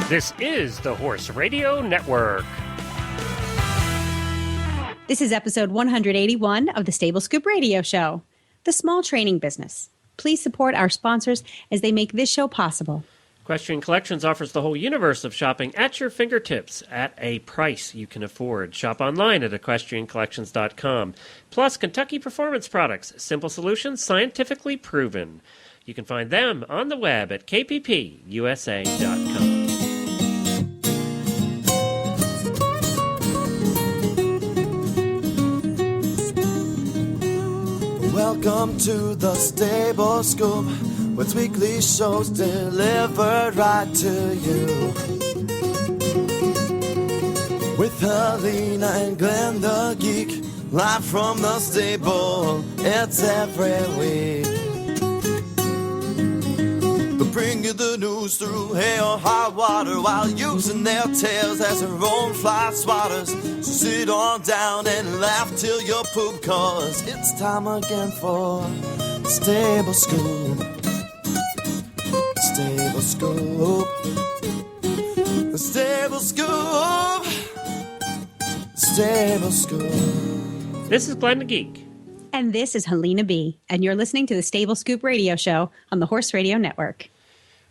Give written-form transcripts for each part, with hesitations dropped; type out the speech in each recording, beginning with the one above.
This is the Horse Radio Network. This is episode 181 of the Stable Scoop Radio Show, the small training business. Please support our sponsors as they make this show possible. Equestrian Collections offers the whole universe of shopping at your fingertips at a price you can afford. Shop online at equestriancollections.com. Plus, Kentucky Performance Products, simple solutions, scientifically proven. You can find them on the web at kppusa.com. Welcome to the Stable Scoop, with weekly shows delivered right to you. With Helena and Glenn the Geek, live from the stable, it's every week. They bring you the news through hail or high water, while using their tails as their own fly swatters. So sit on down and laugh till you poop, cause it's time again for Stable Scoop. Stable Scoop. The Stable Scoop. Stable Scoop. This is Glenn the Geek. And this is Helena B. And you're listening to the Stable Scoop Radio Show on the Horse Radio Network.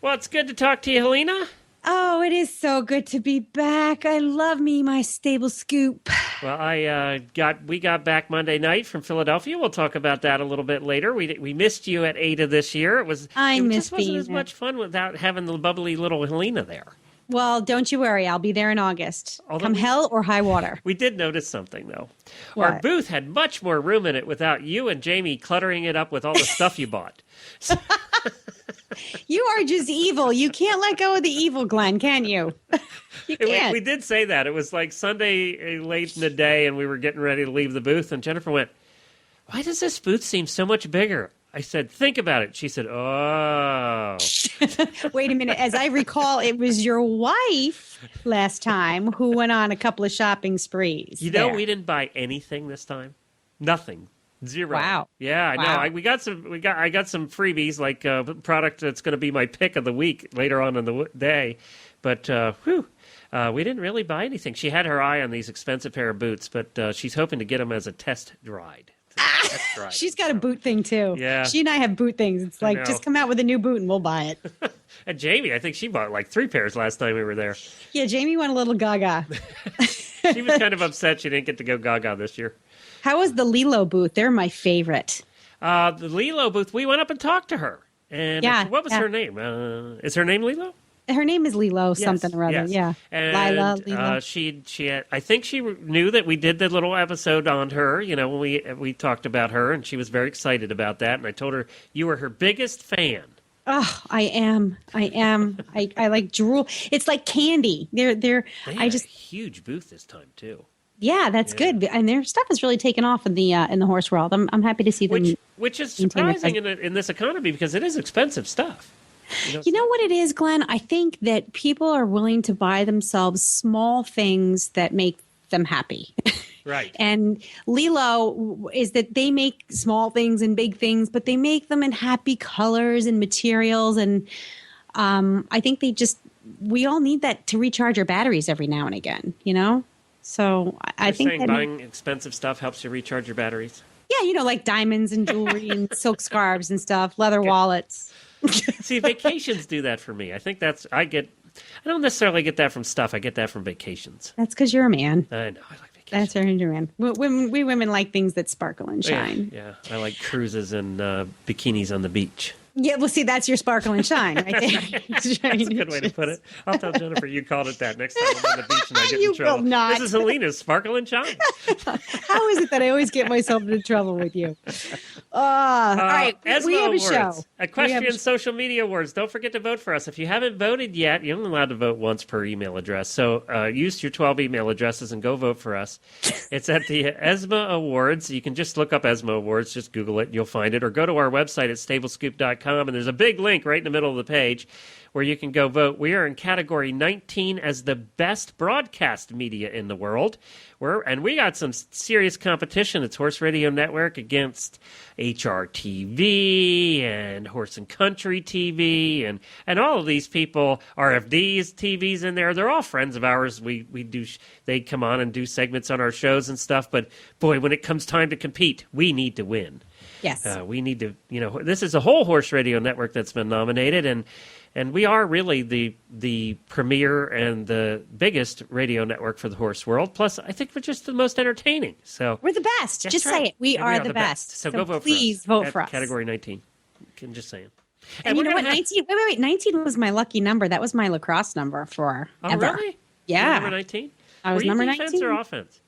Well, it's good to talk to you, Helena. Oh, it is so good to be back. I love me my Stable Scoop. Well, we got back Monday night from Philadelphia. We'll talk about that a little bit later. We missed you at ADA this year. It just wasn't as much fun without having the bubbly little Helena there. Well, don't you worry. I'll be there in August. Come hell or high water. We did notice something, though. What? Our booth had much more room in it without you and Jamie cluttering it up with all the stuff you bought. You are just evil. You can't let go of the evil, Glenn, can you? You can't. We did say that. It was like Sunday late in the day, and we were getting ready to leave the booth, and Jennifer went, "Why does this booth seem so much bigger?" I said, "Think about it." She said, "Oh." Wait a minute. As I recall, it was your wife last time who went on a couple of shopping sprees. You know, we didn't buy anything this time. Nothing. Zero. Wow. Yeah, I know. Wow. I got some freebies, like a product that's going to be my pick of the week later on in the day. But we didn't really buy anything. She had her eye on these expensive pair of boots, but she's hoping to get them as a test ride. She's got a boot thing too. Yeah. She and I have boot things. It's like, just come out with a new boot and we'll buy it. And Jamie, I think she bought like 3 pairs last time we were there. Yeah, Jamie went a little gaga. She was kind of upset she didn't get to go gaga this year. How was the Lilo booth? They're my favorite. The Lilo booth, we went up and talked to her. And what was her name? Is her name Lilo? Her name is Lilo something or other. Yes. Yeah. And Lilo. She had, I think she knew that we did the little episode on her, when we talked about her, and she was very excited about that. And I told her you were her biggest fan. Oh, I am. I like drool. It's like candy. They had a huge booth this time too. Yeah, that's good. And their stuff has really taken off in the horse world. I'm happy to see them. Which is surprising in this economy because it is expensive stuff. You know what it is, Glenn? I think that people are willing to buy themselves small things that make them happy. Right. And Lilo is that they make small things and big things, but they make them in happy colors and materials. And I think we all need that to recharge our batteries every now and again, So I think that buying expensive stuff helps you recharge your batteries. Yeah, like diamonds and jewelry and silk scarves and stuff, leather wallets. See, vacations do that for me. I think I don't necessarily get that from stuff. I get that from vacations. That's because you're a man. I know. I like vacations. That's where you're a man. We women like things that sparkle and shine. Yeah. I like cruises and bikinis on the beach. Yeah, well, see, that's your sparkle and shine right there. That's a good way to put it. I'll tell Jennifer you called it that next time I'm on the beach and I get in trouble. Will not. This is Helena's sparkle and shine. How is it that I always get myself into trouble with you? All right, we have a show. Equestrian Social Media Awards. Don't forget to vote for us. If you haven't voted yet, you're only allowed to vote once per email address. So use your 12 email addresses and go vote for us. It's at the ESMA Awards. You can just look up ESMA Awards. Just Google it and you'll find it. Or go to our website at stablescoop.com HRN.com, and there's a big link right in the middle of the page where you can go vote. We are in category 19 as the best broadcast media in the world. And we got some serious competition. It's Horse Radio Network against HRTV and Horse and Country TV and all of these people, RFD's TV's in there. They're all friends of ours. They come on and do segments on our shows and stuff. But boy, when it comes time to compete, we need to win. Yes. We need to, this is a whole Horse Radio Network that's been nominated, and we are really the premier and the biggest radio network for the horse world. Plus, I think we're just the most entertaining. So we're the best. Just right. say it. We are the best. So go vote please for us. Vote for us. Category 19. I'm just saying. And you know what? 19. Wait. 19 was my lucky number. That was my lacrosse number for ever. Really? Yeah. Number 19. I was number 19. Defense or offense?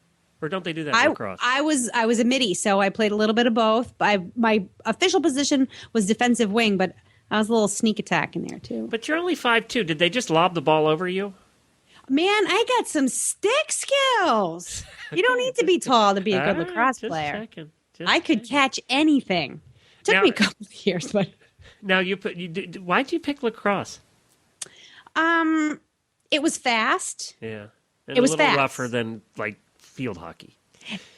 Or don't they do that in lacrosse? I was a midi, so I played a little bit of both. My official position was defensive wing, but I was a little sneak attack in there too. But you're only 5'2". Did they just lob the ball over you? Man, I got some stick skills. You don't need to be tall to be a good lacrosse player. I could catch anything. Took me a couple of years, but now why'd you pick lacrosse? It was fast. Yeah, and it was a little fast. rougher than like field hockey.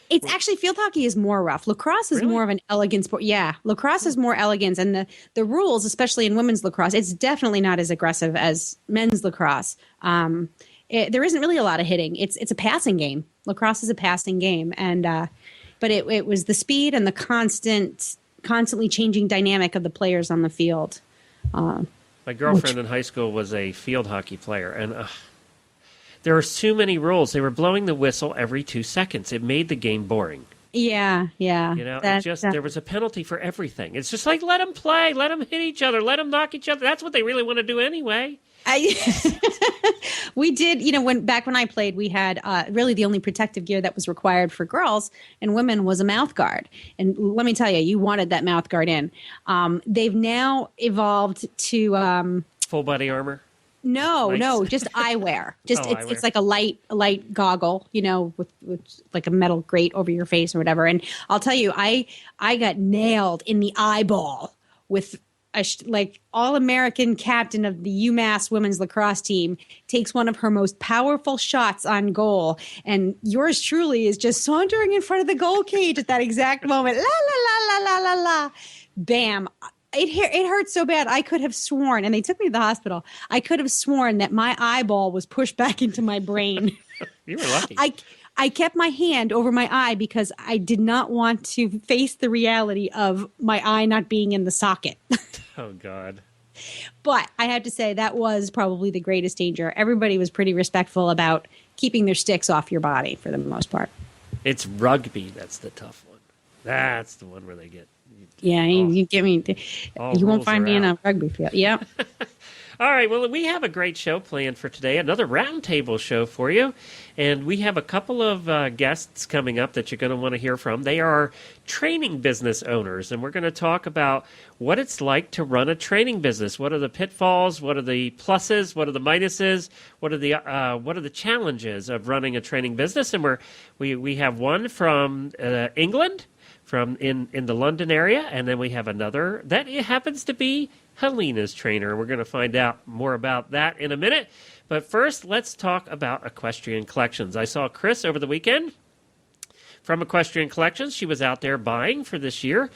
It's actually field hockey is more rough. Lacrosse is more of an elegant sport. Yeah, lacrosse is more elegance, and the rules, especially in women's lacrosse, it's definitely not as aggressive as men's lacrosse. There isn't really a lot of hitting. It's a passing game. Lacrosse is a passing game, and but it was the speed and the constantly changing dynamic of the players on the field. My girlfriend in high school was a field hockey player, and there were too many rules. They were blowing the whistle every 2 seconds. It made the game boring. Yeah. There was a penalty for everything. It's just like, let them play, let them hit each other, let them knock each other. That's what they really want to do anyway. We did, back when I played, we had really the only protective gear that was required for girls and women was a mouth guard. And let me tell you, you wanted that mouth guard in. They've now evolved to full body armor. No, just eyewear. It's like a light goggle, with like a metal grate over your face or whatever. And I'll tell you, I got nailed in the eyeball with like all-American captain of the UMass women's lacrosse team takes one of her most powerful shots on goal, and yours truly is just sauntering in front of the goal cage at that exact moment. La la la la la la la, bam. It hurt so bad. I could have sworn, and they took me to the hospital. I could have sworn that my eyeball was pushed back into my brain. You were lucky. I kept my hand over my eye because I did not want to face the reality of my eye not being in the socket. Oh, God. But I have to say that was probably the greatest danger. Everybody was pretty respectful about keeping their sticks off your body for the most part. It's rugby that's the tough one. That's the one where they get... Yeah, you get me. You won't find me in a rugby field. Yep. All right, well, we have a great show planned for today, another Roundtable show for you. And we have a couple of guests coming up that you're going to want to hear from. They are training business owners, and we're going to talk about what it's like to run a training business. What are the pitfalls? What are the pluses? What are the minuses? What are the challenges of running a training business? And we have one from England, from in the London area, and then we have another that happens to be Helena's trainer. We're going to find out more about that in a minute. But first, let's talk about Equestrian Collections. I saw Chris over the weekend from Equestrian Collections. She was out there buying for this year,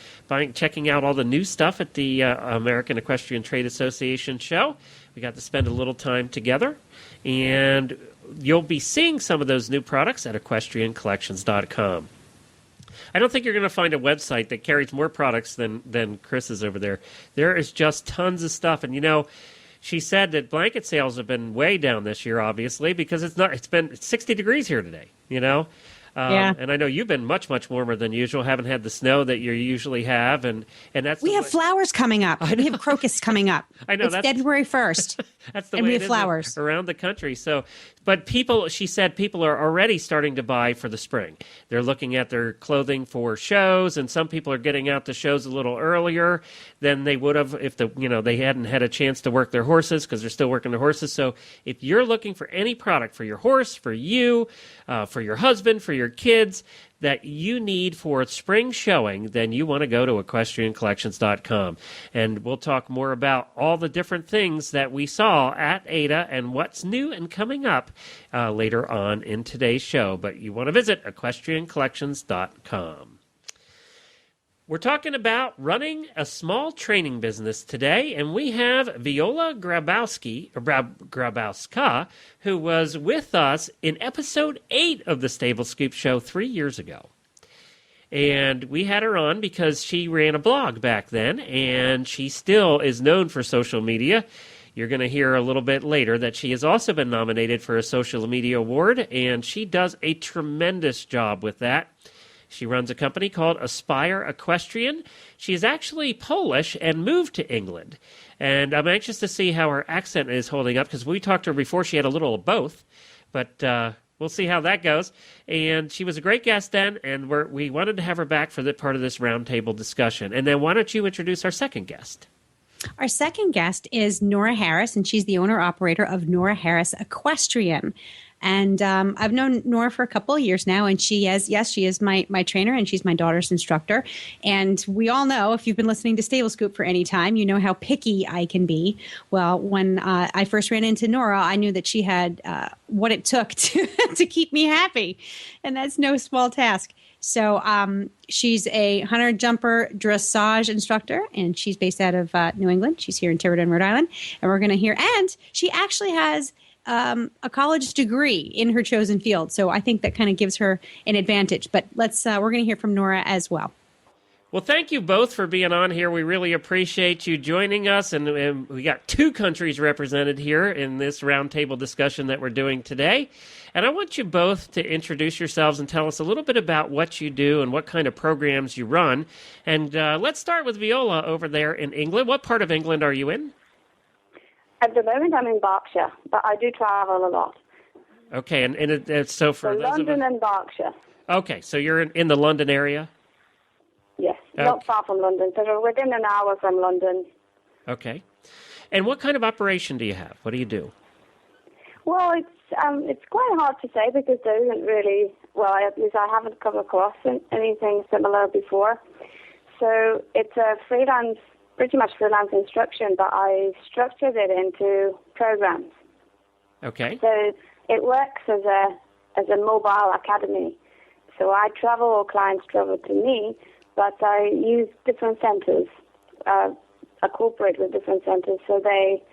checking out all the new stuff at the American Equestrian Trade Association show. We got to spend a little time together, and you'll be seeing some of those new products at equestriancollections.com. I don't think you're going to find a website that carries more products than Chris's over there. There is just tons of stuff. And, she said that blanket sales have been way down this year, obviously, because it's been 60 degrees here today, Yeah. And I know you've been much, much warmer than usual. Haven't had the snow that you usually have, and that's we have flowers coming up. We have crocus coming up. I know it's February 1st. That's the and way we it have is flowers around the country. So, but she said people are already starting to buy for the spring. They're looking at their clothing for shows, and some people are getting out to shows a little earlier than they would have if they hadn't had a chance to work their horses, because they're still working their horses. So, if you're looking for any product for your horse, for you, for your husband, for your your kids that you need for spring showing, then you want to go to equestriancollections.com. And we'll talk more about all the different things that we saw at ADA and what's new and coming up later on in today's show. But you want to visit equestriancollections.com. We're talking about running a small training business today, and we have Viola Grabowska, who was with us in episode 8 of the Stable Scoop Show 3 years ago. And we had her on because she ran a blog back then, and she still is known for social media. You're going to hear a little bit later that she has also been nominated for a social media award, and she does a tremendous job with that. She runs a company called Aspire Equestrian. She is actually Polish and moved to England. And I'm anxious to see how her accent is holding up, because we talked to her before. She had a little of both, but we'll see how that goes. And she was a great guest then, and we wanted to have her back for that part of this roundtable discussion. And then why don't you introduce our second guest? Our second guest is Nora Harris, and she's the owner-operator of Nora Harris Equestrian. And I've known Nora for a couple of years now, and she is my trainer, and she's my daughter's instructor. And we all know, if you've been listening to Stable Scoop for any time, you know how picky I can be. Well, when I first ran into Nora, I knew that she had what it took to keep me happy, and that's no small task. So she's a hunter jumper dressage instructor, and she's based out of New England. She's here in Tiverton, Rhode Island, and we're going to hear. And she actually has a college degree in her chosen field, so I think that kind of gives her an advantage. But we're going to hear from Nora as well. Well, thank you both for being on here. We really appreciate you joining us, and we got 2 countries represented here in this roundtable discussion that we're doing today. And I want you both to introduce yourselves and tell us a little bit about what you do and what kind of programs you run. And let's start with Viola over there in England. What part of England are you in? At the moment, I'm in Berkshire, but I do travel a lot. Okay, and so for those London and Berkshire. Okay, so you're in the London area? Yes, Okay. not far from London. So we're within an hour from London. Okay. And what kind of operation do you have? What do you do? Well, it's quite hard to say because there isn't really, well, at least I haven't come across anything similar before. So it's a pretty much freelance instruction, but I structured it into programs. Okay. So it works as a mobile academy. So I travel, or clients travel to me, but I use different centers. I cooperate with different centers, so they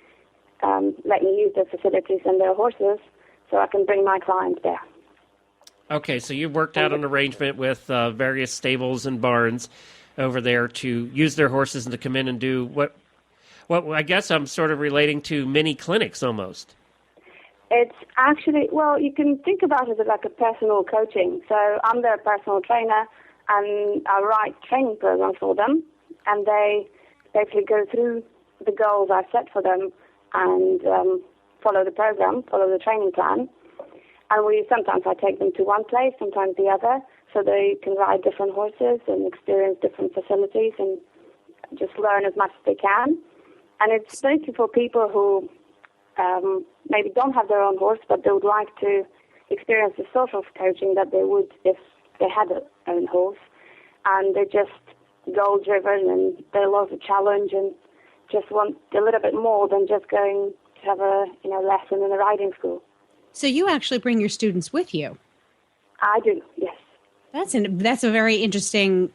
let me use their facilities and their horses, so I can bring my clients there. Okay, so you worked out an arrangement with various stables and barns over there to use their horses and to come in and do what I guess I'm sort of relating to mini clinics almost. It's actually, well, you can think about it as like a personal coaching. So I'm their personal trainer, and I write training programs for them, and they basically go through the goals I've set for them and follow the program, follow the training plan. And sometimes I take them to one place, sometimes the other, so they can ride different horses and experience different facilities and just learn as much as they can. And it's basically for people who maybe don't have their own horse, but they would like to experience the sort of coaching that they would if they had their own horse. And they're just goal-driven, and they love a challenge and just want a little bit more than just going to have a lesson in a riding school. So you actually bring your students with you? I do, yes. That's a very interesting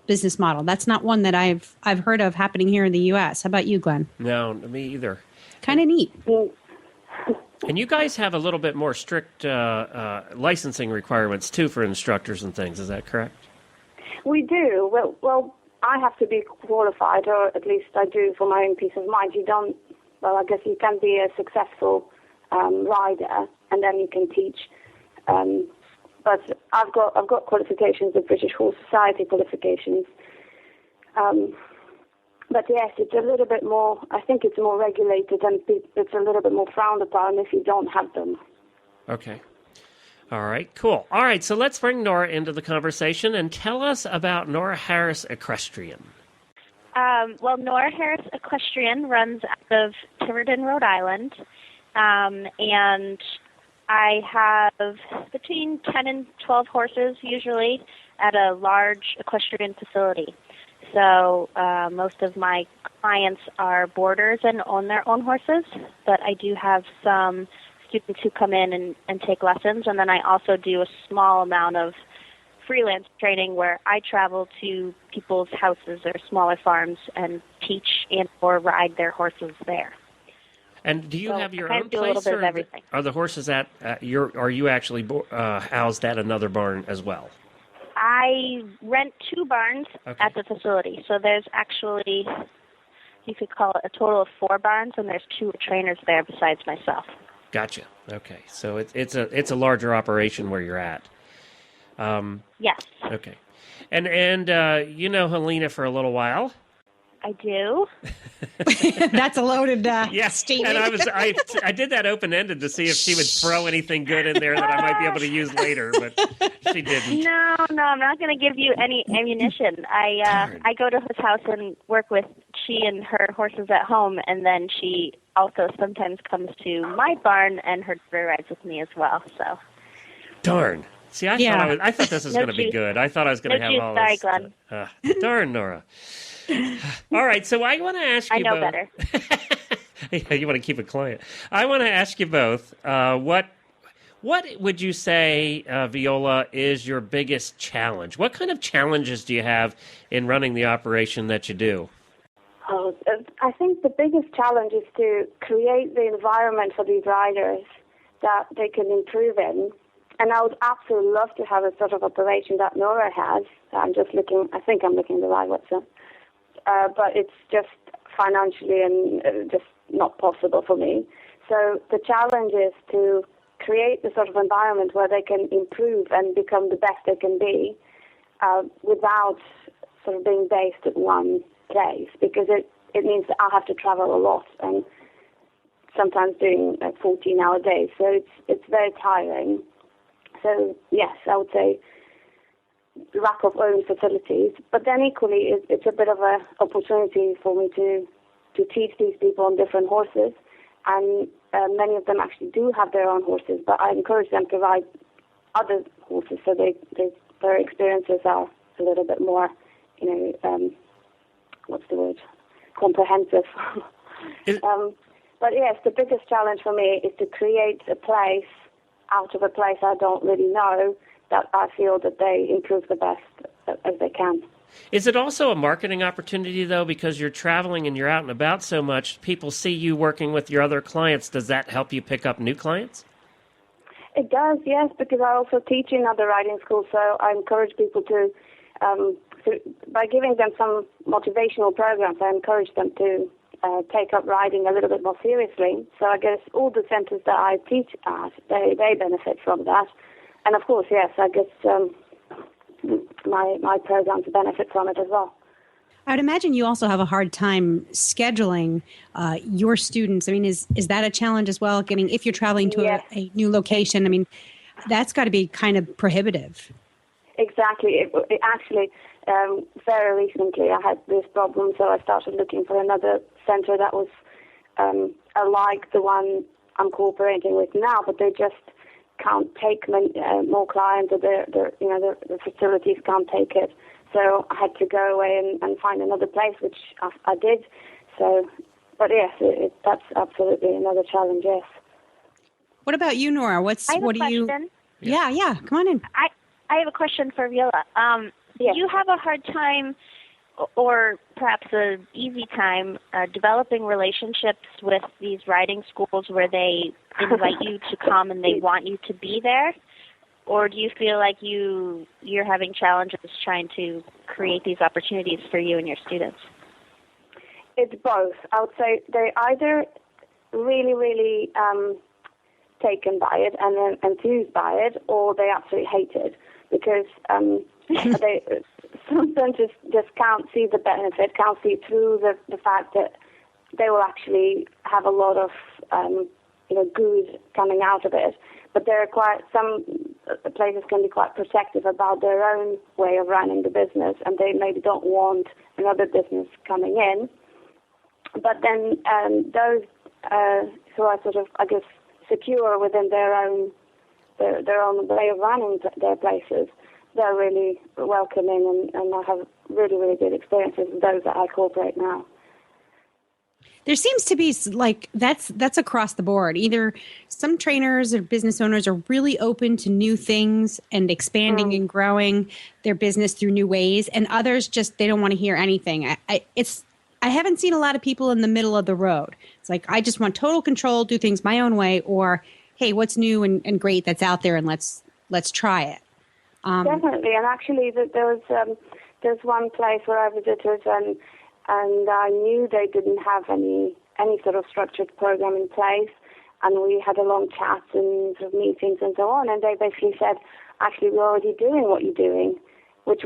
business model. That's not one that I've heard of happening here in the U.S. How about you, Glenn? No, me either. Kind of neat. And you guys have a little bit more strict licensing requirements, too, for instructors and things. Is that correct? We do. Well, I have to be qualified, or at least I do for my own peace of mind. I guess you can be a successful rider, and then you can teach. But I've got qualifications, the British Horse Society qualifications. But yes, it's a little bit more, I think it's more regulated, and it's a little bit more frowned upon if you don't have them. Okay. All right, cool. All right, so let's bring Nora into the conversation and tell us about Nora Harris Equestrian. Well, Nora Harris Equestrian runs out of Tiverton, Rhode Island, and I have between 10 and 12 horses usually at a large equestrian facility. So most of my clients are boarders and own their own horses, but I do have some students who come in and take lessons, and then I also do a small amount of freelance training where I travel to people's houses or smaller farms and teach and or ride their horses there. And do you So have your I own do a little place, bit or of everything. are the horses at are you actually housed at another barn as well? I rent 2 barns at the facility. So there's actually, you could call it a total of 4 barns, and there's 2 trainers there besides myself. Gotcha. Okay, so it's a larger operation where you're at. Yes, Okay, and you know Helena for a little while. I do. That's a loaded Yes, statement. and I did that open-ended to see if she would throw anything good in there that I might be able to use later, but she didn't. No, I'm not going to give you any ammunition. I go to his house and work with she and her horses at home, and then she also sometimes comes to my barn, and her daughter rides with me as well. So. Darn. See, I thought this was No going to be juice. good. I thought I was going to have juice, all sorry, this. Glenn. Darn, Nora. All right, so I want to ask you I know both. better. Yeah, you want to keep it quiet. I want to ask you both, what would you say, Viola, is your biggest challenge? What kind of challenges do you have in running the operation that you do? Oh, I think the biggest challenge is to create the environment for these riders that they can improve in. And I would absolutely love to have a sort of operation that Nora has. I think I'm looking at the right website. But it's just financially and just not possible for me. So the challenge is to create the sort of environment where they can improve and become the best they can be without sort of being based at one place, because it means that I have to travel a lot and sometimes doing 14-hour days. So it's very tiring. So yes, I would say lack of own facilities, but then equally it's a bit of an opportunity for me to teach these people on different horses, and many of them actually do have their own horses, but I encourage them to ride other horses so their experiences are a little bit more, comprehensive. But yes, the biggest challenge for me is to create a place out of a place I don't really know that I feel that they improve the best as they can. Is it also a marketing opportunity, though, because you're traveling and you're out and about so much, people see you working with your other clients? Does that help you pick up new clients? It does, yes, because I also teach in other riding schools, so I encourage people to by giving them some motivational programs, I encourage them to take up riding a little bit more seriously. So I guess all the centers that I teach at, they benefit from that. And of course, yes, I guess my programs benefit from it as well. I would imagine you also have a hard time scheduling your students. I mean, is that a challenge as well? I mean, if you're traveling to a new location, I mean, that's got to be kind of prohibitive. Exactly. It actually, very recently I had this problem, so I started looking for another center that was like the one I'm cooperating with now, but they just can't take more clients, or the facilities can't take it. So I had to go away and find another place, which I did. So, but yes, that's absolutely another challenge. Yes. What about you, Nora? I have a question. Yeah. Come on in. I have a question for Viola. Do you have a hard time, or perhaps an easy time, developing relationships with these riding schools where they invite you to come and they want you to be there? Or do you feel like you're having challenges trying to create these opportunities for you and your students? It's both. I would say they're either really, really taken by it and then enthused by it, or they absolutely hate it, because they sometimes just can't see the benefit, can't see through the fact that they will actually have a lot of good coming out of it. But there are some places can be quite protective about their own way of running the business, and they maybe don't want another business coming in. But then those who are sort of, I guess, secure within their own way of running their places, they're really welcoming, and I have really, really good experiences with those that I cooperate now. There seems to be like that's across the board. Either some trainers or business owners are really open to new things and expanding and growing their business through new ways, and others just they don't want to hear anything. I haven't seen a lot of people in the middle of the road. It's like I just want total control, do things my own way, or hey, what's new and great that's out there, and let's try it. Definitely, and actually, there's one place where I visited and I knew they didn't have any sort of structured program in place, and we had a long chat and sort of meetings and so on, and they basically said, actually, we're already doing what you're doing, which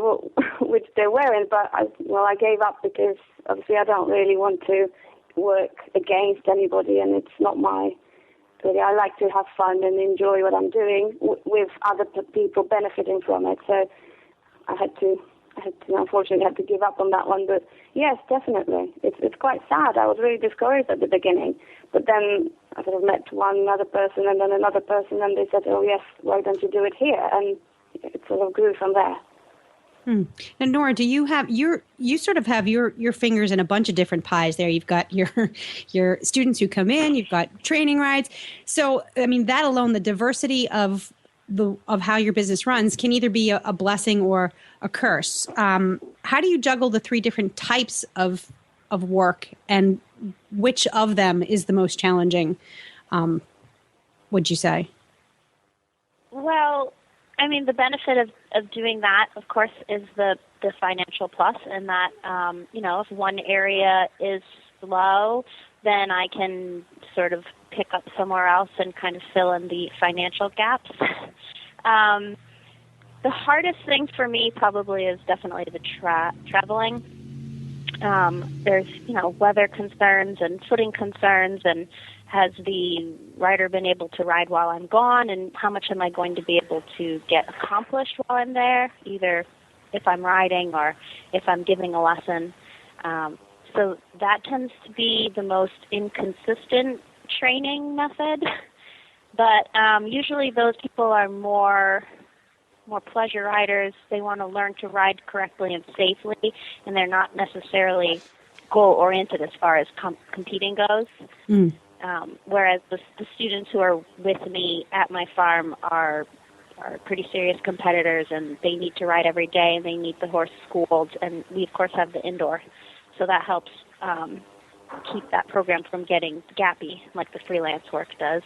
they weren't, but I gave up because obviously I don't really want to work against anybody, and it's not my, really, I like to have fun and enjoy what I'm doing with other people benefiting from it, so I had to unfortunately have to give up on that one, but yes, definitely. It's quite sad. I was really discouraged at the beginning, but then I sort of met one other person and then another person, and they said, oh yes, why don't you do it here? And it sort of grew from there. And Nora, do you have you sort of have your fingers in a bunch of different pies there? You've got your students who come in, you've got training rides. So, I mean, that alone, the diversity of how your business runs can either be a blessing or a curse. How do you juggle the three different types of work, and which of them is the most challenging, would you say? Well, I mean, the benefit of doing that, of course, is the financial plus, and that, if one area is low, then I can sort of pick up somewhere else and kind of fill in the financial gaps. The hardest thing for me probably is definitely the traveling. There's, weather concerns and footing concerns, and has the rider been able to ride while I'm gone, and how much am I going to be able to get accomplished while I'm there, either if I'm riding or if I'm giving a lesson. So that tends to be the most inconsistent training method. But usually those people are more pleasure riders. They want to learn to ride correctly and safely, and they're not necessarily goal-oriented as far as competing goes. Whereas the students who are with me at my farm are pretty serious competitors, and they need to ride every day, and they need the horse schooled, and we, of course, have the indoor. So that helps keep that program from getting gappy like the freelance work does.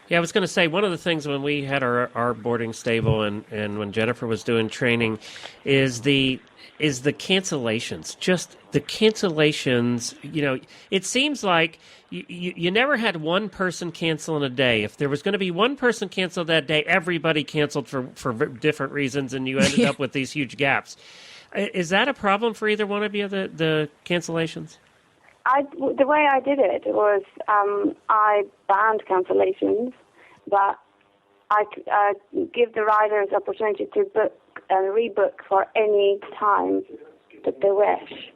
Yeah, I was going to say, one of the things when we had our boarding stable and when Jennifer was doing training is the cancellations. Just the cancellations, it seems like you never had one person cancel in a day. If there was going to be one person canceled that day, everybody canceled for different reasons, and you ended up with these huge gaps. Is that a problem for either one of you, the cancellations? The way I did it was I banned cancellations, but I give the riders opportunity to book and rebook for any time that they wish.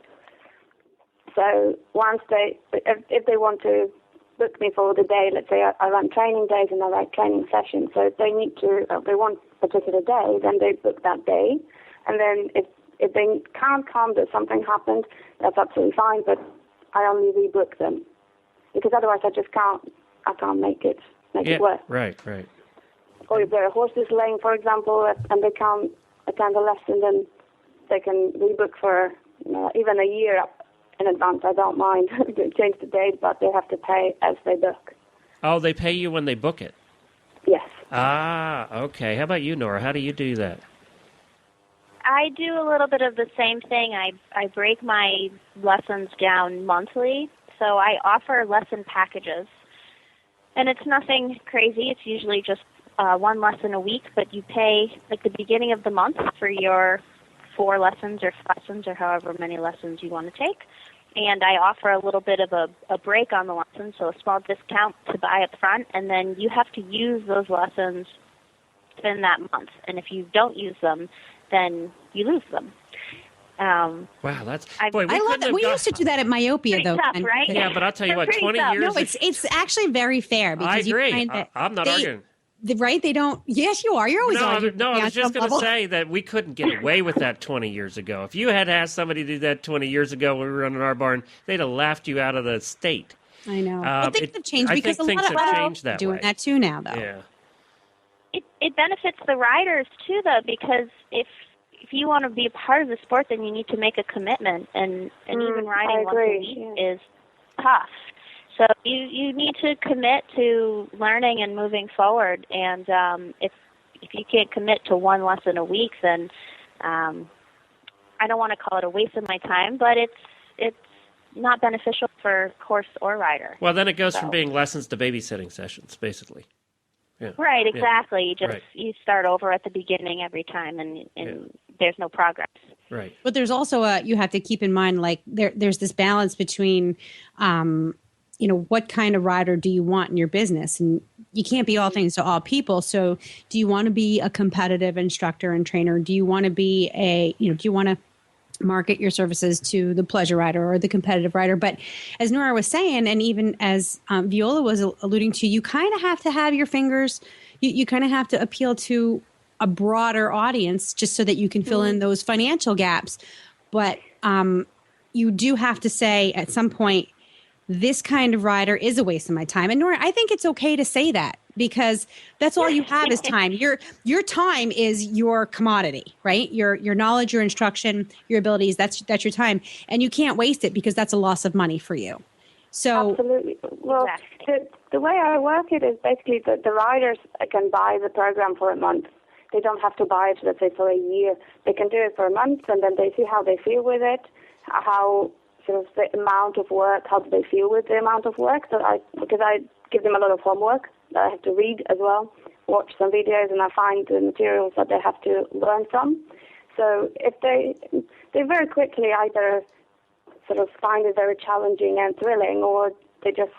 So once if they want to book me for the day, let's say I run training days and I write training sessions. So if they they want a particular day, then they book that day. And then if they can't come, that something happened, that's absolutely fine. But I only rebook them because otherwise I can't make it work. Right. Or if there are horses laying, for example, and they can't attend a lesson, then they can rebook for even a year up in advance. I don't mind. They change the date, but they have to pay as they book. Oh, they pay you when they book it? Yes. Ah, okay. How about you, Nora? How do you do that? I do a little bit of the same thing. I break my lessons down monthly, so I offer lesson packages. And it's nothing crazy. It's usually just one lesson a week, but you pay like the beginning of the month for your 4 lessons or 5 lessons or however many lessons you want to take. And I offer a little bit of a break on the lesson, so a small discount to buy up front, and then you have to use those lessons in that month. And if you don't use them, then you lose them. Wow, that's I boy. We I love couldn't that. have We got- used to do that at Myopia, Pretty though. tough, And- right? Yeah, but I'll tell you what. Pretty 20 tough. years. No, it's actually very fair because I agree. you find that I'm not they, arguing. Right? They don't. Yes, you are. You're always No, arguing. I on was just some going to level. say that we couldn't get away with that 20 years ago. If you had asked somebody to do that 20 years ago when we were running our barn, they'd have laughed you out of the state. I know. Well, things have changed I because think a things lot of have us changed are that doing way. that too now, though. Yeah. It benefits the riders too, though, because if you want to be a part of the sport, then you need to make a commitment, and even riding once a week is tough. So you need to commit to learning and moving forward, and if you can't commit to one lesson a week, then I don't want to call it a waste of my time, but it's not beneficial for horse or rider. Well, then it goes from being lessons to babysitting sessions, basically. Yeah. Right, exactly. Yeah. You just you start over at the beginning every time, and there's no progress. Right. But there's also you have to keep in mind, like there's this balance between, what kind of rider do you want in your business, and you can't be all things to all people. So, do you want to be a competitive instructor and trainer? Do you want to be do you want to market your services to the pleasure rider or the competitive rider? But as Nora was saying, and even as Viola was alluding to, you kind of have to have your fingers, you kind of have to appeal to a broader audience just so that you can fill in those financial gaps. But you do have to say at some point, this kind of rider is a waste of my time. And Nora, I think it's okay to say that because that's all you have is time. Your time is your commodity, right? Your knowledge, your instruction, your abilities, that's your time. And you can't waste it because that's a loss of money for you. So Absolutely. Well, the way I work it is basically that the riders can buy the program for a month. They don't have to buy it, let's say, for a year. They can do it for a month, and then they see how they feel with it, how sort of the amount of work, how do they feel with the amount of work. Because I give them a lot of homework that I have to read as well, watch some videos, and I find the materials that they have to learn from. So if they very quickly either sort of find it very challenging and thrilling, or they just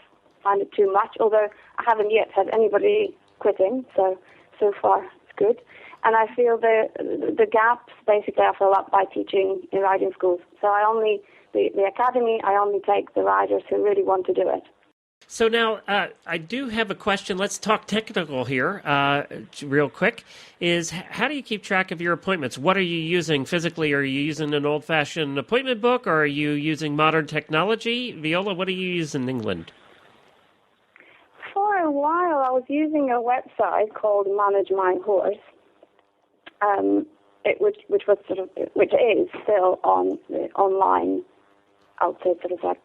find it too much, although I haven't yet had anybody quitting, so far it's good. And I feel the gaps basically I fill up by teaching in riding schools. So the academy, I only take the riders who really want to do it. So now I do have a question. Let's talk technical here real quick. Is how do you keep track of your appointments? What are you using physically? Are you using an old-fashioned appointment book, or are you using modern technology? Viola, what do you use in England? For a while, I was using a website called Manage My Horse, which is still on online. I would say sort of like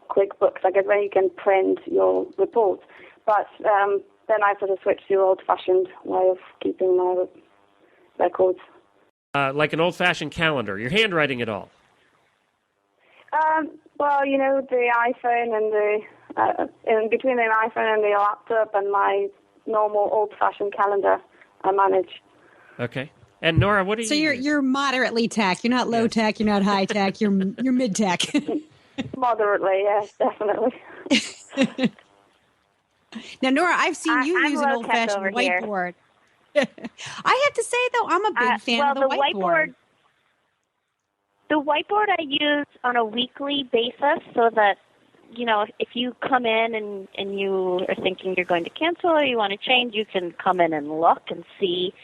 QuickBooks, I guess, where you can print your reports. But then I sort of switched to old-fashioned way of keeping my records. Like an old-fashioned calendar. You're handwriting it all. Well, the iPhone and in between the iPhone and the laptop and my normal old-fashioned calendar, I manage. Okay. And Nora, what do you? So you're moderately tech. You're not low tech. You're not high tech. You're mid tech. Moderately, yes, definitely. Now, Nora, I've seen you use an old-fashioned whiteboard. I have to say, though, I'm a big fan of the whiteboard. The whiteboard I use on a weekly basis so that, if you come in and you are thinking you're going to cancel or you want to change, you can come in and look and see,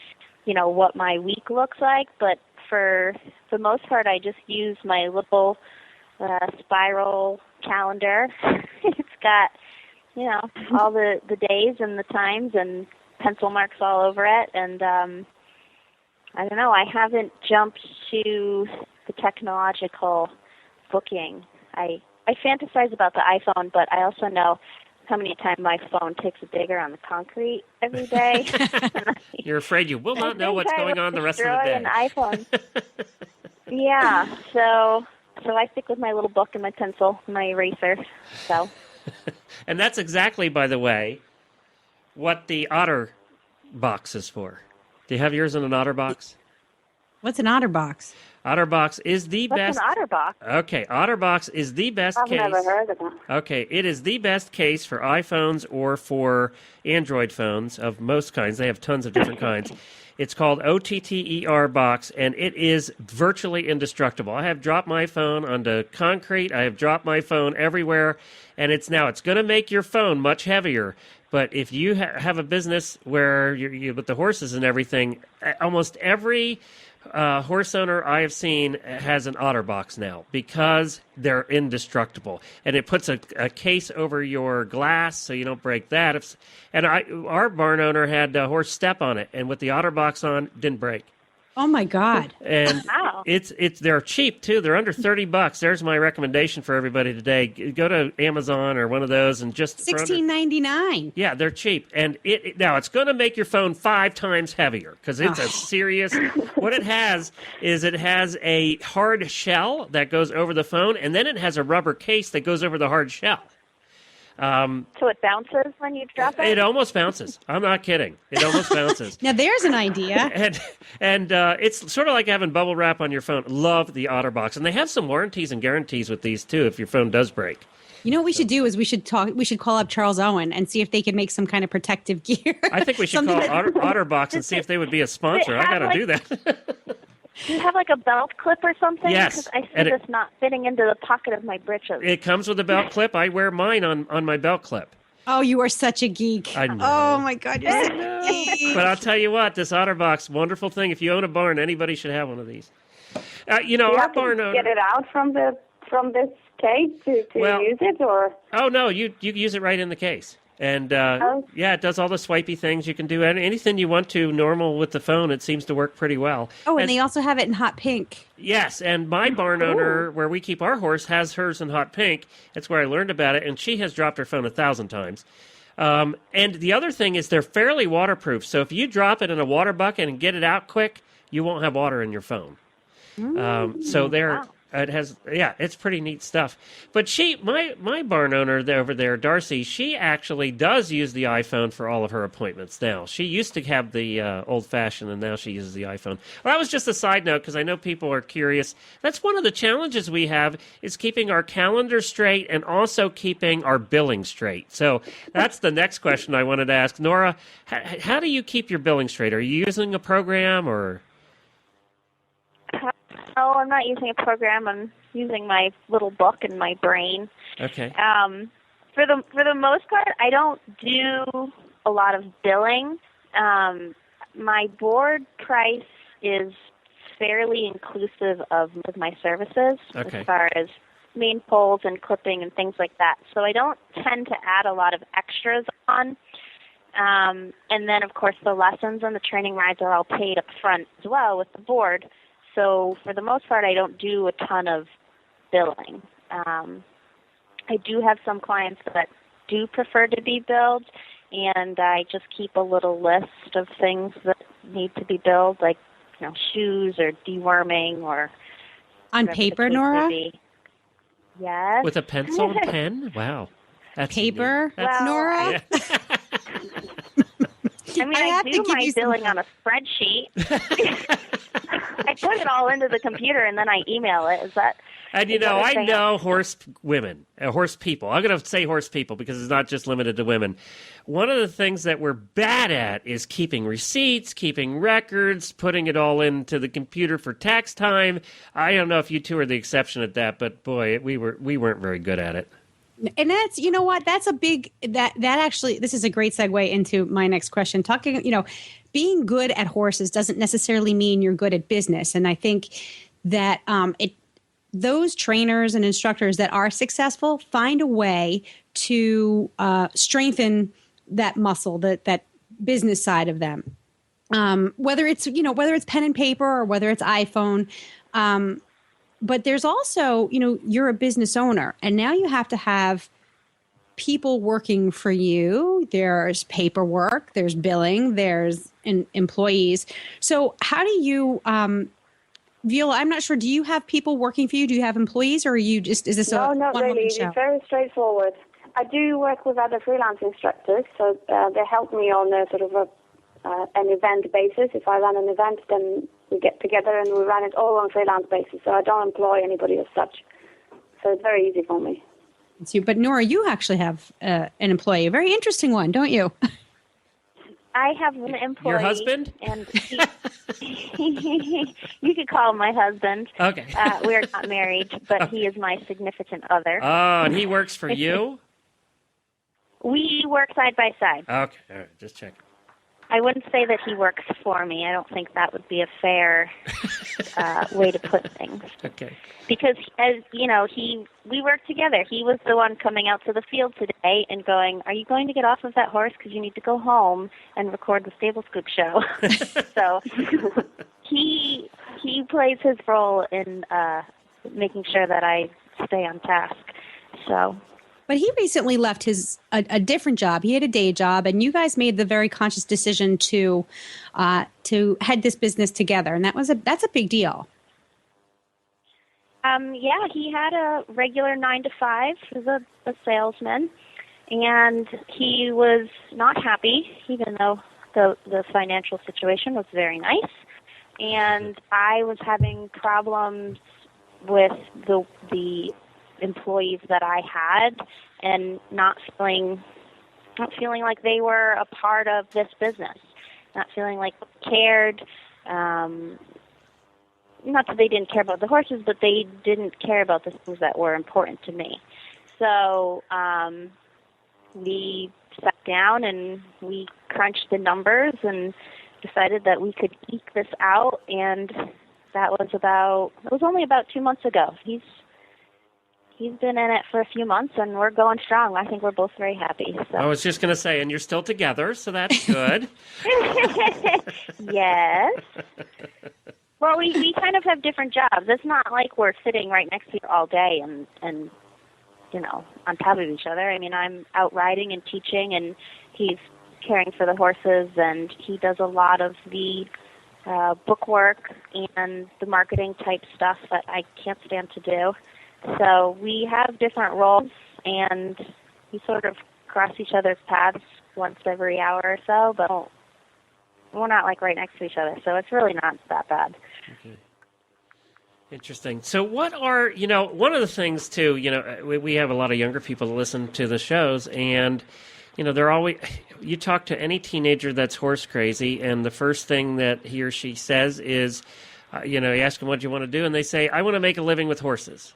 what my week looks like. But for the most part, I just use my little spiral calendar. It's got, all the days and the times and pencil marks all over it. And I don't know, I haven't jumped to the technological booking. I fantasize about the iPhone, but I also know how many times my phone takes a digger on the concrete every day. You're afraid you will not know what's going on the rest of the day. An iPhone. Yeah, so I stick with my little book and my pencil, my eraser. So. And that's exactly, by the way, what the Otter box is for. Do you have yours in an Otter box? What's an Otter box? OtterBox is the best. What's an OtterBox? Okay, OtterBox is the best case. I've never heard of that. Okay, it is the best case for iPhones or for Android phones of most kinds. They have tons of different kinds. It's called OTTER box, and it is virtually indestructible. I have dropped my phone onto concrete. I have dropped my phone everywhere, and it's going to make your phone much heavier. But if you have a business where you with the horses and everything, almost every horse owner I have seen has an OtterBox now because they're indestructible, and it puts a case over your glass so you don't break that. Our barn owner had a horse step on it, and with the OtterBox on, didn't break. Oh my God! And wow. They're cheap too. They're under $30. There's my recommendation for everybody today. Go to Amazon or one of those and just $16.99. Yeah, they're cheap, and now it's going to make your phone 5 times heavier because it's a serious. What it has is a hard shell that goes over the phone, and then it has a rubber case that goes over the hard shell. So it bounces when you drop it? It almost bounces. I'm not kidding. It almost bounces. Now there's an idea. And it's sort of like having bubble wrap on your phone. Love the OtterBox. And they have some warranties and guarantees with these, too, if your phone does break. You know what we should do is we should call up Charles Owen and see if they can make some kind of protective gear. I think we should call OtterBox and see if they would be a sponsor. I got to do that. Do you have like a belt clip or something? Yes. Because I see this not fitting into the pocket of my britches. It comes with a belt clip. I wear mine on my belt clip. Oh, you are such a geek. I know. Oh, my God, you're such a geek. But I'll tell you what, this OtterBox, wonderful thing. If you own a barn, anybody should have one of these. Our barn owner... Get it out from this case to use it, or? Oh, no, you use it right in the case. And, it does all the swipey things. You can do anything you want to normal with the phone. It seems to work pretty well. Oh, and they also have it in hot pink. Yes, and my barn owner, where we keep our horse, has hers in hot pink. That's where I learned about it, and she has dropped her phone 1,000 times. And the other thing is they're fairly waterproof. So if you drop it in a water bucket and get it out quick, you won't have water in your phone. So they're... Wow. It has, it's pretty neat stuff. But my barn owner over there, Darcy, she actually does use the iPhone for all of her appointments now. She used to have the old-fashioned, and now she uses the iPhone. Well, that was just a side note because I know people are curious. That's one of the challenges we have is keeping our calendar straight and also keeping our billing straight. So that's the next question I wanted to ask. Nora, how do you keep your billing straight? Are you using a program or... No, I'm not using a program. I'm using my little book in my brain. Okay. For the most part, I don't do a lot of billing. My board price is fairly inclusive of my services as far as main poles and clipping and things like that. So I don't tend to add a lot of extras on. And then, of course, the lessons and the training rides are all paid up front as well with the board. So for the most part, I don't do a ton of billing. I do have some clients that do prefer to be billed, and I just keep a little list of things that need to be billed, like shoes or deworming or on paper, Nora. Yes. With a pencil and pen. Wow. That's paper, Nora. Yeah. I mean, I do my billing on a spreadsheet. I put it all into the computer and then I email it. Is that? And I know horse people. I'm going to say horse people because it's not just limited to women. One of the things that we're bad at is keeping receipts, keeping records, putting it all into the computer for tax time. I don't know if you two are the exception at that, but boy, we weren't very good at it. And that's, that's a big, that actually, this is a great segue into my next question. Talking, being good at horses doesn't necessarily mean you're good at business. And I think that those trainers and instructors that are successful find a way to strengthen that muscle, that business side of them. Whether it's pen and paper or whether it's iPhone, but there's also, you're a business owner and now you have to have people working for you. There's paperwork, there's billing, there's employees. So how do you, Viola, I'm not sure, do you have people working for you? Do you have employees or are you just, is this no, not really. It's very straightforward. I do work with other freelance instructors, so they help me on a sort of an event basis. If I run an event, then we get together and we run it all on freelance basis. So I don't employ anybody as such. So it's very easy for me. But Nora, you actually have an employee, a very interesting one, don't you? I have one employee. Your husband? And you could call him my husband. Okay. We are not married, but he is my significant other. Oh, and he works for you? We work side by side. Okay, all right, just checking. I wouldn't say that he works for me. I don't think that would be a fair way to put things. Okay. Because, as you know, we work together. He was the one coming out to the field today and going, "Are you going to get off of that horse? Because you need to go home and record the Stable Scoop show." So he plays his role in making sure that I stay on task. So. But he recently left a different job. He had a day job, and you guys made the very conscious decision to head this business together, and that's a big deal. Yeah, he had a regular 9 to 5. He was a salesman, and he was not happy, even though the financial situation was very nice. And I was having problems with the employees that I had, and not feeling like they were a part of this business, not feeling like they cared. Not that they didn't care about the horses, but they didn't care about the things that were important to me. So we sat down and we crunched the numbers and decided that we could eke this out, and it was only about 2 months ago. He's been in it for a few months, and we're going strong. I think we're both very happy. So. I was just going to say, and you're still together, so that's good. Yes. Well, we kind of have different jobs. It's not like we're sitting right next to each other all day and you know, on top of each other. I mean, I'm out riding and teaching, and he's caring for the horses, and he does a lot of the book work and the marketing type stuff that I can't stand to do. So we have different roles, and we sort of cross each other's paths once every hour or so, but we're not like right next to each other, so it's really not that bad. Okay. Interesting. So what are, one of the things too, we have a lot of younger people that listen to the shows, and, they're always, you talk to any teenager that's horse crazy, and the first thing that he or she says is, you ask them what you want to do, and they say, I want to make a living with horses.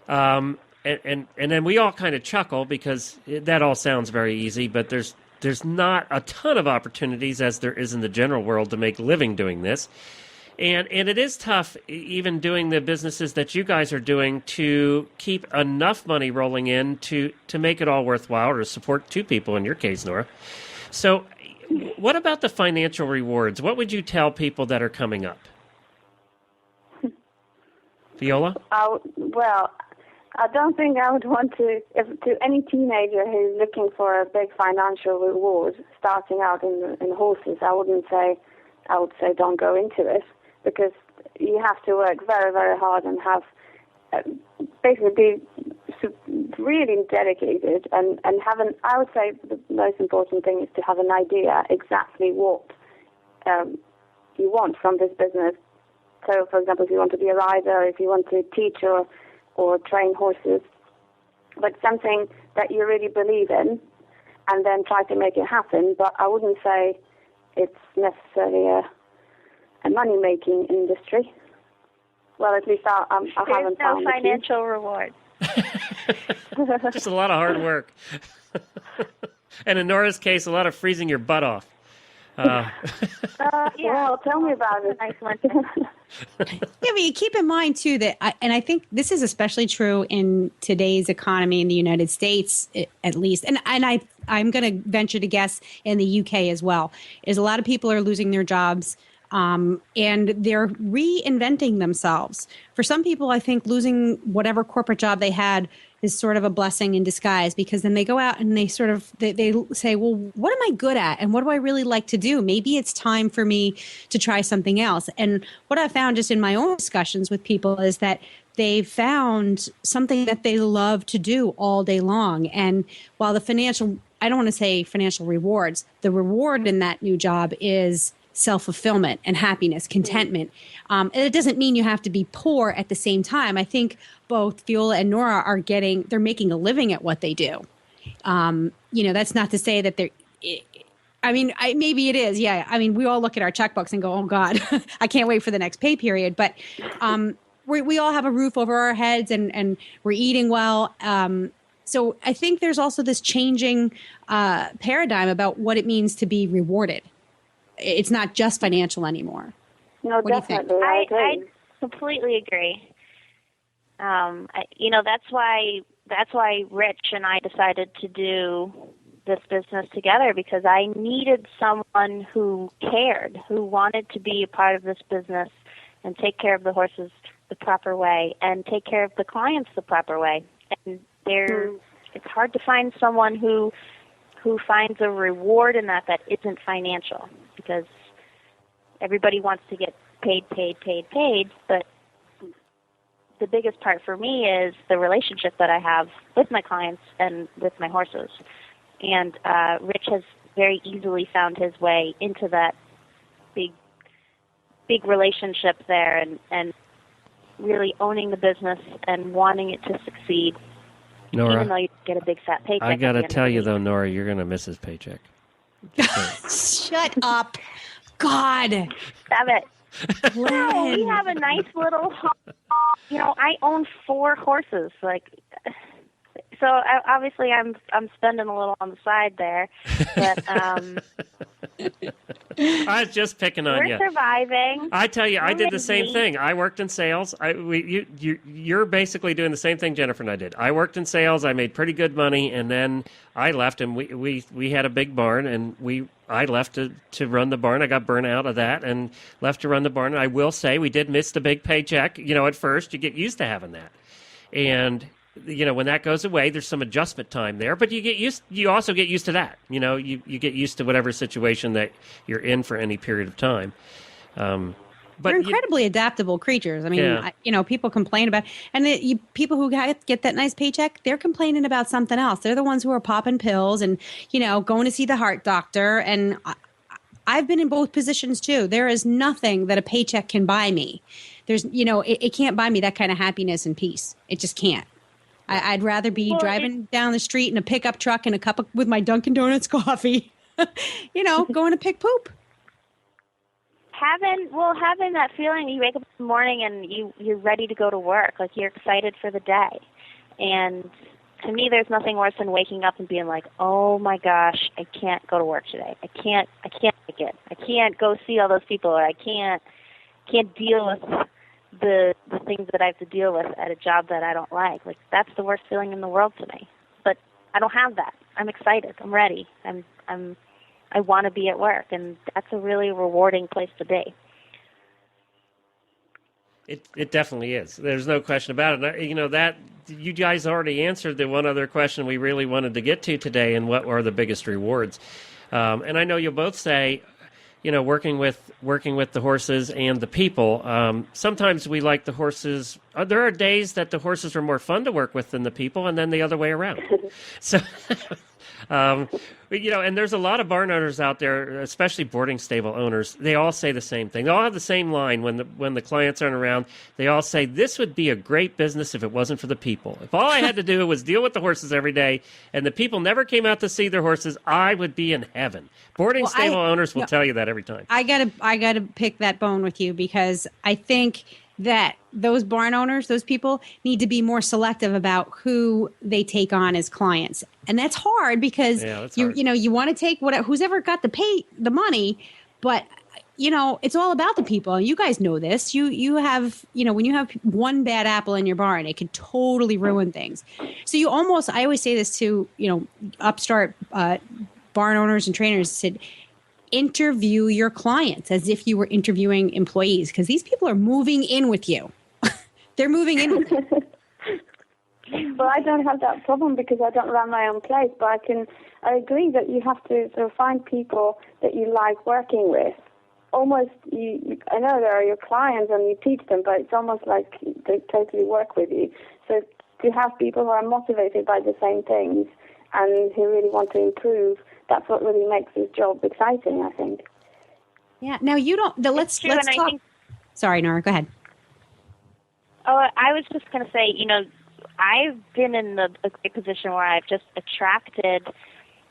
And then we all kind of chuckle because that all sounds very easy, but there's not a ton of opportunities as there is in the general world to make a living doing this. And it is tough, even doing the businesses that you guys are doing, to keep enough money rolling in to make it all worthwhile, or to support two people in your case, Nora. So what about the financial rewards? What would you tell people that are coming up? Viola? Well, I don't think I would want to any teenager who's looking for a big financial reward starting out in horses. I would say don't go into it, because you have to work very, very hard and have basically be really dedicated and I would say the most important thing is to have an idea exactly what you want from this business. So, for example, if you want to be a rider, if you want to teach or train horses, but something that you really believe in, and then try to make it happen. But I wouldn't say it's necessarily a money-making industry. Well, at least I haven't found it. There's no financial reward. Just a lot of hard work. And in Nora's case, a lot of freezing your butt off. Yeah, well, tell me about it. Nice one. Yeah, but you keep in mind, too, that, and I think this is especially true in today's economy in the United States, at least, and I'm going to venture to guess in the UK as well, is a lot of people are losing their jobs, and they're reinventing themselves. For some people, I think losing whatever corporate job they had is sort of a blessing in disguise, because then they go out and they sort of they say, well, what am I good at, and what do I really like to do? Maybe it's time for me to try something else. And what I found just in my own discussions with people is that they've found something that they love to do all day long. And while the financial, I don't want to say financial rewards, the reward in that new job is self-fulfillment and happiness, contentment. And it doesn't mean you have to be poor at the same time. I think both Viola and Nora they're making a living at what they do. That's not to say that I mean, maybe it is. Yeah. I mean, we all look at our checkbooks and go, oh God, I can't wait for the next pay period. But we all have a roof over our heads and we're eating well. So I think there's also this changing paradigm about what it means to be rewarded. It's not just financial anymore. No, What do you think? definitely. I agree. I completely agree. That's why Rich and I decided to do this business together, because I needed someone who cared, who wanted to be a part of this business and take care of the horses the proper way and take care of the clients the proper way. And it's hard to find someone who finds a reward in that isn't financial, because everybody wants to get paid, but the biggest part for me is the relationship that I have with my clients and with my horses. And Rich has very easily found his way into that big relationship there and really owning the business and wanting it to succeed. Nora, even though you get a big fat paycheck. I got to tell you, though, Nora, you're going to miss his paycheck. Shut up. God. Stop it. No, we have a nice little home. I own 4 horses. So obviously I'm spending a little on the side there, but I was just picking on you. We're surviving. I tell you, I did the same thing. I worked in sales. You're basically doing the same thing Jennifer and I did. I worked in sales. I made pretty good money, and then I left, and we had a big barn, and I left to run the barn. I got burnt out of that and left to run the barn. And I will say we did miss the big paycheck. At first you get used to having that, and when that goes away, there's some adjustment time there, but you also get used to that. You get used to whatever situation that you're in for any period of time. But they're incredibly adaptable creatures. I mean, people complain about, and people who get that nice paycheck, they're complaining about something else. They're the ones who are popping pills and, going to see the heart doctor. And I've been in both positions too. There is nothing that a paycheck can buy me. There's, it can't buy me that kind of happiness and peace. It just can't. I'd rather be driving down the street in a pickup truck and with my Dunkin' Donuts coffee, going to pick poop. Having that feeling, you wake up in the morning and you're ready to go to work, like you're excited for the day. And to me, there's nothing worse than waking up and being like, oh my gosh, I can't go to work today. I can't make it. I can't go see all those people. Or I can't deal with the things that I have to deal with at a job that I don't like. Like, that's the worst feeling in the world to me. But I don't have that. I'm excited. I'm ready. I want to be at work, and that's a really rewarding place to be. It definitely is. There's no question about it. That you guys already answered the one other question we really wanted to get to today, and what are the biggest rewards? And I know you'll both say, working with the horses and the people. Sometimes we like the horses. There are days that the horses are more fun to work with than the people, and then the other way around. So, and there's a lot of barn owners out there, especially boarding stable owners. They all say the same thing. They all have the same line when the clients aren't around. They all say, "This would be a great business if it wasn't for the people. If all I had to do was deal with the horses every day, and the people never came out to see their horses, I would be in heaven." Boarding stable owners will tell you that every time. I gotta pick that bone with you, because I think that those barn owners, those people, need to be more selective about who they take on as clients. And that's hard, because you want to take who's ever got the money, but it's all about the people. You guys know this. You have, when you have one bad apple in your barn, it can totally ruin things. So I always say this to, upstart barn owners and trainers, said, interview your clients as if you were interviewing employees, because these people are moving in with you. They're moving in with you. Well, I don't have that problem because I don't run my own place, but I agree that you have to sort of find people that you like working with. Almost, I know they are your clients and you teach them, but it's almost like they totally work with you. So to have people who are motivated by the same things and who really want to improve, that's what really makes this job exciting, I think. Yeah. Now let's talk. Sorry, Nora, go ahead. Oh, I was just going to say, I've been in a great position where I've just attracted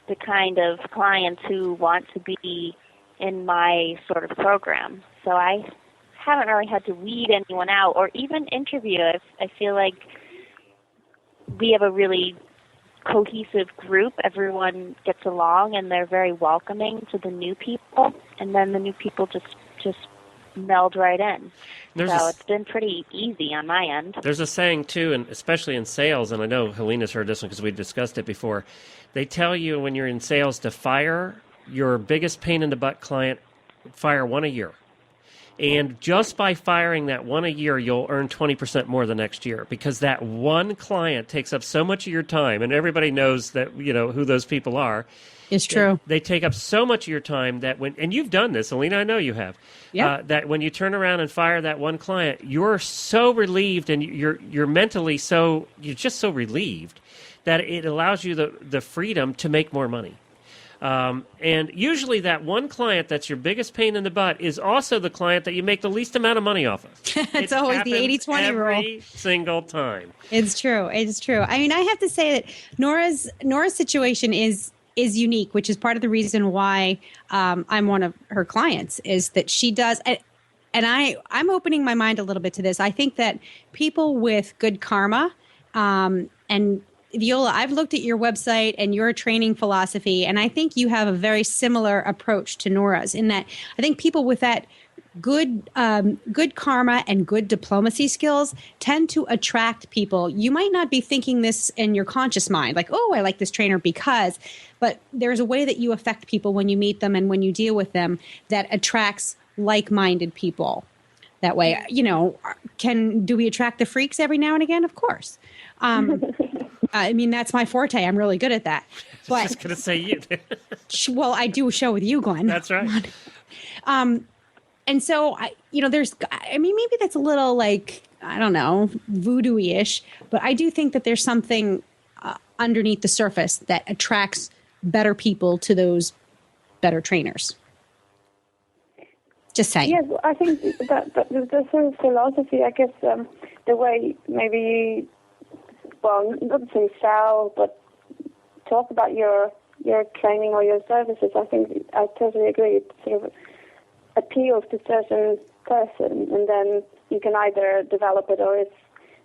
the kind of clients who want to be in my sort of program. So I haven't really had to weed anyone out or even interview. I feel like we have a really cohesive group. Everyone gets along, and they're very welcoming to the new people, and then the new people just meld right in. So it's been pretty easy on my end. There's a saying, too, and especially in sales, and I know Helena's heard this one because we discussed it before. They tell you when you're in sales to fire your biggest pain-in-the-butt client, fire one a year. And just by firing that one a year, you'll earn 20% more the next year, because that one client takes up so much of your time, and everybody knows that, who those people are. It's true. They take up so much of your time that and you've done this, Alina, I know you have. Yeah. That when you turn around and fire that one client, you're so relieved, and you're mentally you're just so relieved that it allows you the freedom to make more money. And usually that one client that's your biggest pain in the butt is also the client that you make the least amount of money off of. It's always the 80-20 rule. Every single time. It's true. It's true. I mean, I have to say that Nora's situation is unique, which is part of the reason why I'm one of her clients, is that she does. And I'm opening my mind a little bit to this. I think that people with good karma, and Viola, I've looked at your website and your training philosophy, and I think you have a very similar approach to Nora's, in that I think people with that good karma and good diplomacy skills tend to attract people. You might not be thinking this in your conscious mind, like, oh, I like this trainer because, but there's a way that you affect people when you meet them and when you deal with them that attracts like-minded people. That way, do we attract the freaks every now and again? Of course. I mean, that's my forte. I'm really good at that. But, I was just going to say you. Well, I do a show with you, Glenn. That's right. And so, maybe that's a little like, I don't know, voodoo-ish, but I do think that there's something underneath the surface that attracts better people to those better trainers. Just saying. Yes, I think that the sort of philosophy, I guess, the way maybe, not to say sell, but talk about your training or your services, I think I totally agree. It sort of appeals to a certain person, and then you can either develop it, or if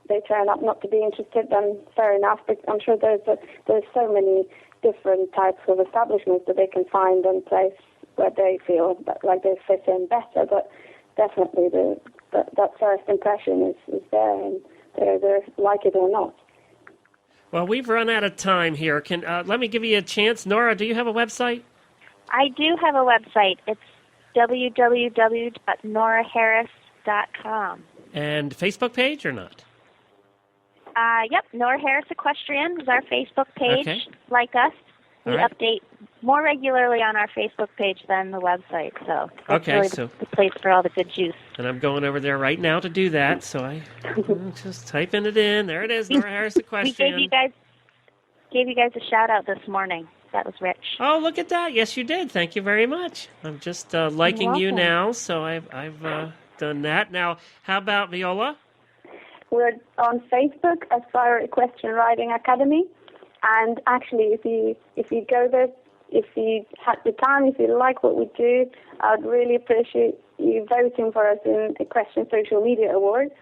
they turn up not to be interested, then fair enough. But I'm sure there's so many different types of establishments that they can find and place where they feel like they fit in better. But definitely that first impression is there, and they're like it or not. Well, we've run out of time here. Let me give you a chance. Nora, do you have a website? I do have a website. It's www.noraharris.com. And Facebook page or not? Yep, Nora Harris Equestrian is our Facebook page. Okay. Like us, we right. update more regularly on our Facebook page than the website. So that's really the place for all the good juice. And I'm going over there right now to do that. So I'm just typing it in. There it is, Nora Harris Equestrian. We gave you guys a shout out this morning. That was rich. Oh, look at that! Yes, you did. Thank you very much. I'm just liking you now, so I've done that. Now, how about Viola? We're on Facebook as Fire Equestrian Riding Academy, and actually, if you go there, if you had the time, if you like what we do, I'd really appreciate you voting for us in Equestrian Social Media Awards,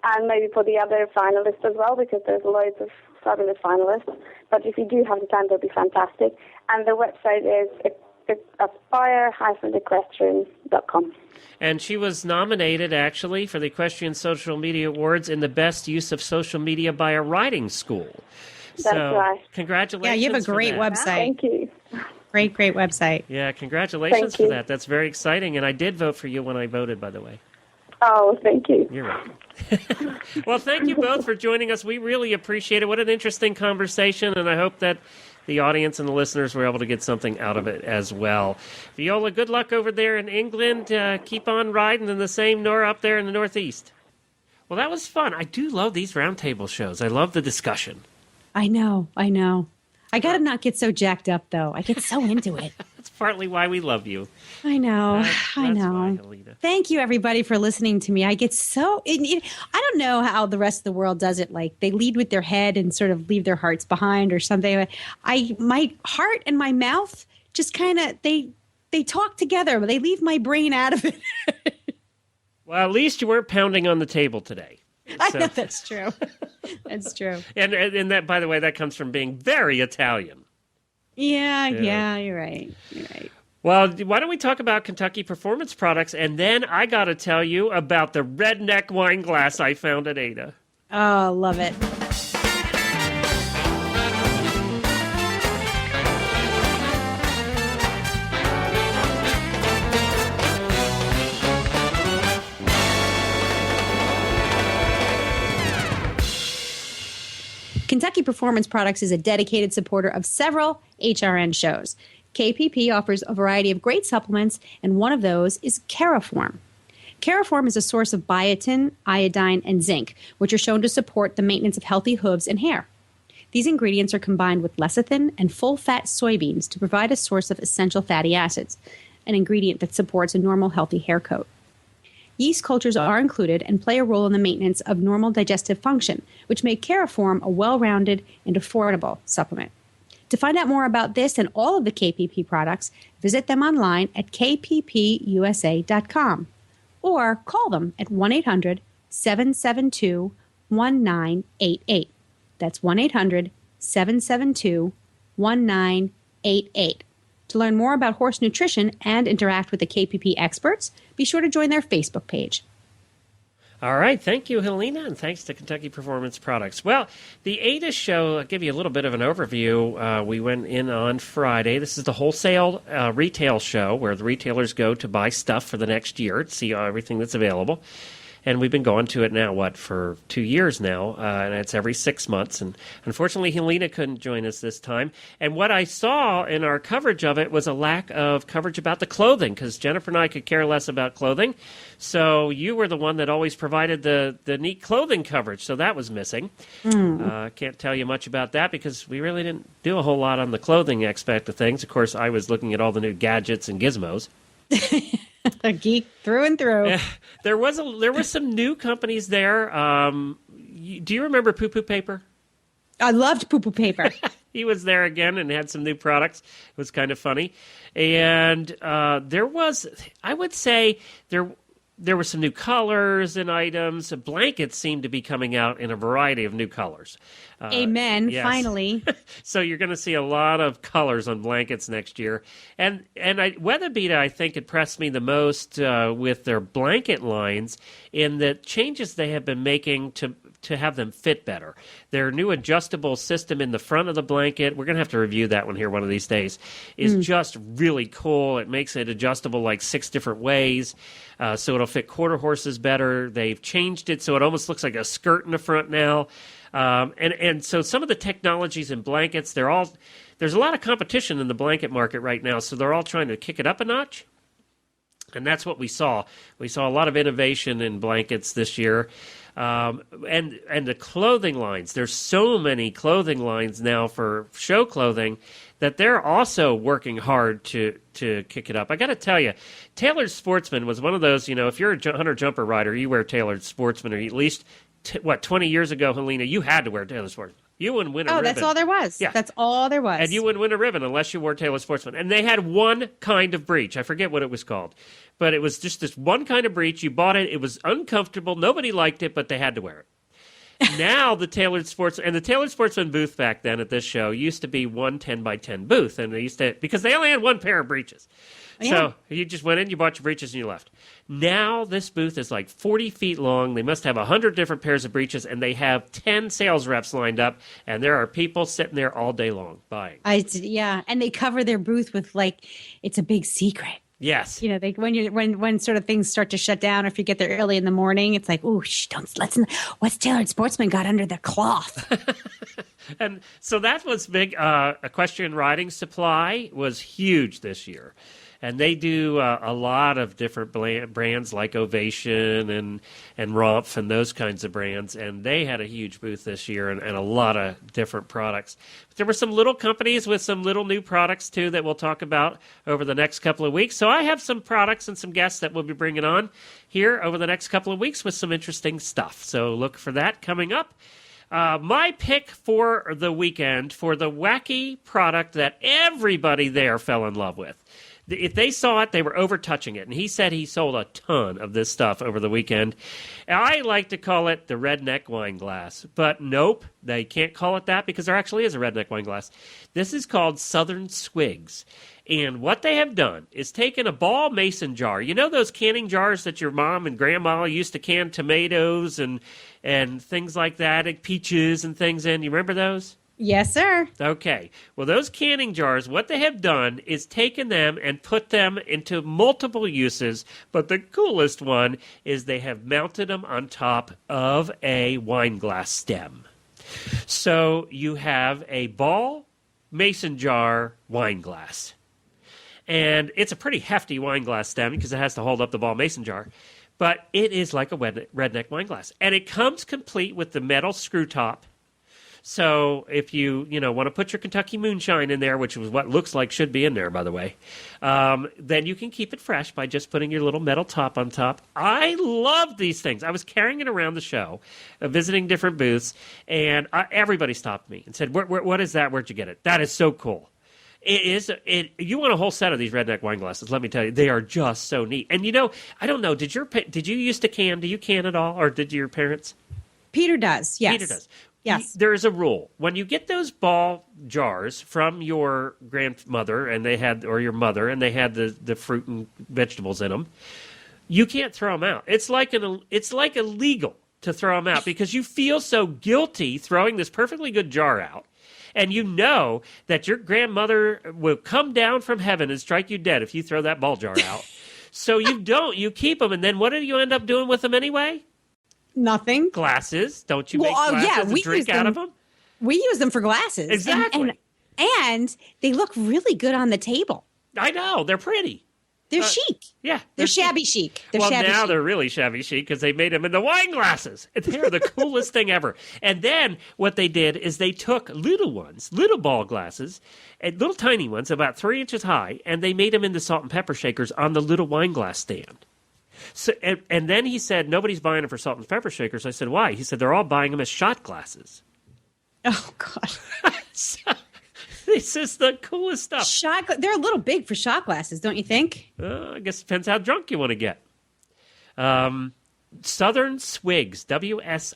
and maybe for the other finalists as well, because there's loads of fabulous finalists. But if you do have the time, that'd be fantastic. And the website is aspire-equestrian.com. And she was nominated, actually, for the Equestrian Social Media Awards in the best use of social media by a riding school. That's right. Congratulations. Yeah, you have a great website. Thank you. Great website. Yeah, congratulations Thank you. for that. That's very exciting. And I did vote for you when I voted, by the way. Oh, thank you. You're welcome. Well, thank you both for joining us. We really appreciate it. What an interesting conversation, and I hope that the audience and the listeners were able to get something out of it as well. Viola, good luck over there in England. Keep on riding, and the same, Nora, up there in the Northeast. Well, that was fun. I do love these roundtable shows. I love the discussion. I know. I got to not get so jacked up, though. I get so into it. That's partly why we love you. I know. I That's know. why, Helena. Thank you, everybody, for listening to me. I get so. I don't know how the rest of the world does it. Like they lead with their head and sort of leave their hearts behind or something. My heart and my mouth just kind of they talk together, but they leave my brain out of it. Well, at least you weren't pounding on the table today. I know that's true. That's true. And that, by the way, that comes from being very Italian. Yeah, you're right. You're right. Well, why don't we talk about Kentucky Performance Products, and then I got to tell you about the redneck wine glass I found at Ada. Oh, love it. Kentucky Performance Products is a dedicated supporter of several HRN shows. KPP offers a variety of great supplements, and one of those is Caraform. Caraform is a source of biotin, iodine, and zinc, which are shown to support the maintenance of healthy hooves and hair. These ingredients are combined with lecithin and full-fat soybeans to provide a source of essential fatty acids, an ingredient that supports a normal, healthy hair coat. Yeast cultures are included and play a role in the maintenance of normal digestive function, which make Caraform a well-rounded and affordable supplement. To find out more about this and all of the KPP products, visit them online at kppusa.com or call them at 1-800-772-1988. That's 1-800-772-1988. To learn more about horse nutrition and interact with the KPP experts, be sure to join their Facebook page. All right. Thank you, Helena, and thanks to Kentucky Performance Products. Well, the ADA show, I'll give you a little bit of an overview. We went in on Friday. This is the wholesale retail show where the retailers go to buy stuff for the next year to see everything that's available. And we've been going to it now, for 2 years now, and it's every 6 months. And unfortunately, Helena couldn't join us this time. And what I saw in our coverage of it was a lack of coverage about the clothing, because Jennifer and I could care less about clothing. So you were the one that always provided the neat clothing coverage, so that was missing. Can't tell you much about that because we really didn't do a whole lot on the clothing aspect of things. Of course, I was looking at all the new gadgets and gizmos. A geek through and through. There were some new companies there. Do you remember Poo Poo Paper? I loved Poo Poo Paper. He was there again and had some new products. It was kind of funny. And there was, I would say, there were some new colors and items. Blankets seemed to be coming out in a variety of new colors. Amen. Yes. Finally. So you're going to see a lot of colors on blankets next year. And Weatherbeat, I think, impressed me the most with their blanket lines in the changes they have been making to have them fit better. Their new adjustable system in the front of the blanket, we're going to have to review that one here one of these days, is just really cool. It makes it adjustable like 6 different ways, so it'll fit quarter horses better. They've changed it so it almost looks like a skirt in the front now. And so some of the technologies in blankets, there's a lot of competition in the blanket market right now, so they're all trying to kick it up a notch. And that's what we saw. We saw a lot of innovation in blankets this year. And the clothing lines, there's so many clothing lines now for show clothing that they're also working hard to kick it up. I got to tell you, Tailored Sportsman was one of those, if you're a hunter-jumper rider, you wear Tailored Sportsman, or at least, 20 years ago, Helena, you had to wear Tailored Sportsman. You wouldn't win a ribbon. Oh, that's all there was. Yeah. That's all there was. And you wouldn't win a ribbon unless you wore Tailored Sportsman. And they had one kind of breech. I forget what it was called. But it was just this one kind of breech. You bought it. It was uncomfortable. Nobody liked it, but they had to wear it. Now the Tailored Sportsman booth back then at this show used to be one 10x10 booth. And they used to, because they only had one pair of breeches. Yeah. So you just went in, you bought your breeches, and you left. Now this booth is like 40 feet long. They must have 100 different pairs of breeches, and they have 10 sales reps lined up, and there are people sitting there all day long buying. Yeah, and they cover their booth with it's a big secret. Yes. When sort of things start to shut down, or if you get there early in the morning, it's like, oh, what's Tailored Sportsman got under the cloth? And so that was big. Equestrian riding supply was huge this year. And they do a lot of different brands like Ovation and Romph and those kinds of brands. And they had a huge booth this year and a lot of different products. But there were some little companies with some little new products, too, that we'll talk about over the next couple of weeks. So I have some products and some guests that we'll be bringing on here over the next couple of weeks with some interesting stuff. So look for that coming up. My pick for the weekend for the wacky product that everybody there fell in love with. If they saw it, they were over-touching it. And he said he sold a ton of this stuff over the weekend. I like to call it the redneck wine glass. But nope, they can't call it that because there actually is a redneck wine glass. This is called Southern Swigs. And what they have done is taken a ball mason jar. You know those canning jars that your mom and grandma used to can tomatoes and things like that, and peaches and things in? You remember those? Yes, sir. Okay. Well, those canning jars, what they have done is taken them and put them into multiple uses, but the coolest one is they have mounted them on top of a wine glass stem. So you have a ball mason jar wine glass. And it's a pretty hefty wine glass stem because it has to hold up the ball mason jar. But it is like a redneck wine glass. And it comes complete with the metal screw top. So if you want to put your Kentucky moonshine in there, which is what looks like should be in there, by the way, then you can keep it fresh by just putting your little metal top on top. I love these things. I was carrying it around the show, visiting different booths, and everybody stopped me and said, what is that? Where'd you get it? That is so cool. You want a whole set of these redneck wine glasses, let me tell you. They are just so neat. And I don't know, did you used to can? Do you can at all, or did your parents? Peter does, yes. Peter does. Yes. There is a rule. When you get those ball jars from your grandmother or your mother, and they had the fruit and vegetables in them, you can't throw them out. It's like illegal to throw them out because you feel so guilty throwing this perfectly good jar out. And you know that your grandmother will come down from heaven and strike you dead if you throw that ball jar out. So you don't. You keep them, and then what do you end up doing with them anyway? Nothing. Glasses. Don't you make glasses and drink out of them? We use them for glasses. Exactly. And they look really good on the table. I know. They're pretty. They're chic. Yeah. They're shabby chic. They're really shabby chic because they made them into wine glasses. They're the coolest thing ever. And then what they did is they took little ball glasses, and little tiny ones, about 3 inches high, and they made them into salt and pepper shakers on the little wine glass stand. So, and then he said, nobody's buying them for salt and pepper shakers. I said, why? He said, they're all buying them as shot glasses. Oh, God. So, this is the coolest stuff. They're a little big for shot glasses, don't you think? I guess it depends how drunk you want to get. Southern Swigs, WSIGS.com,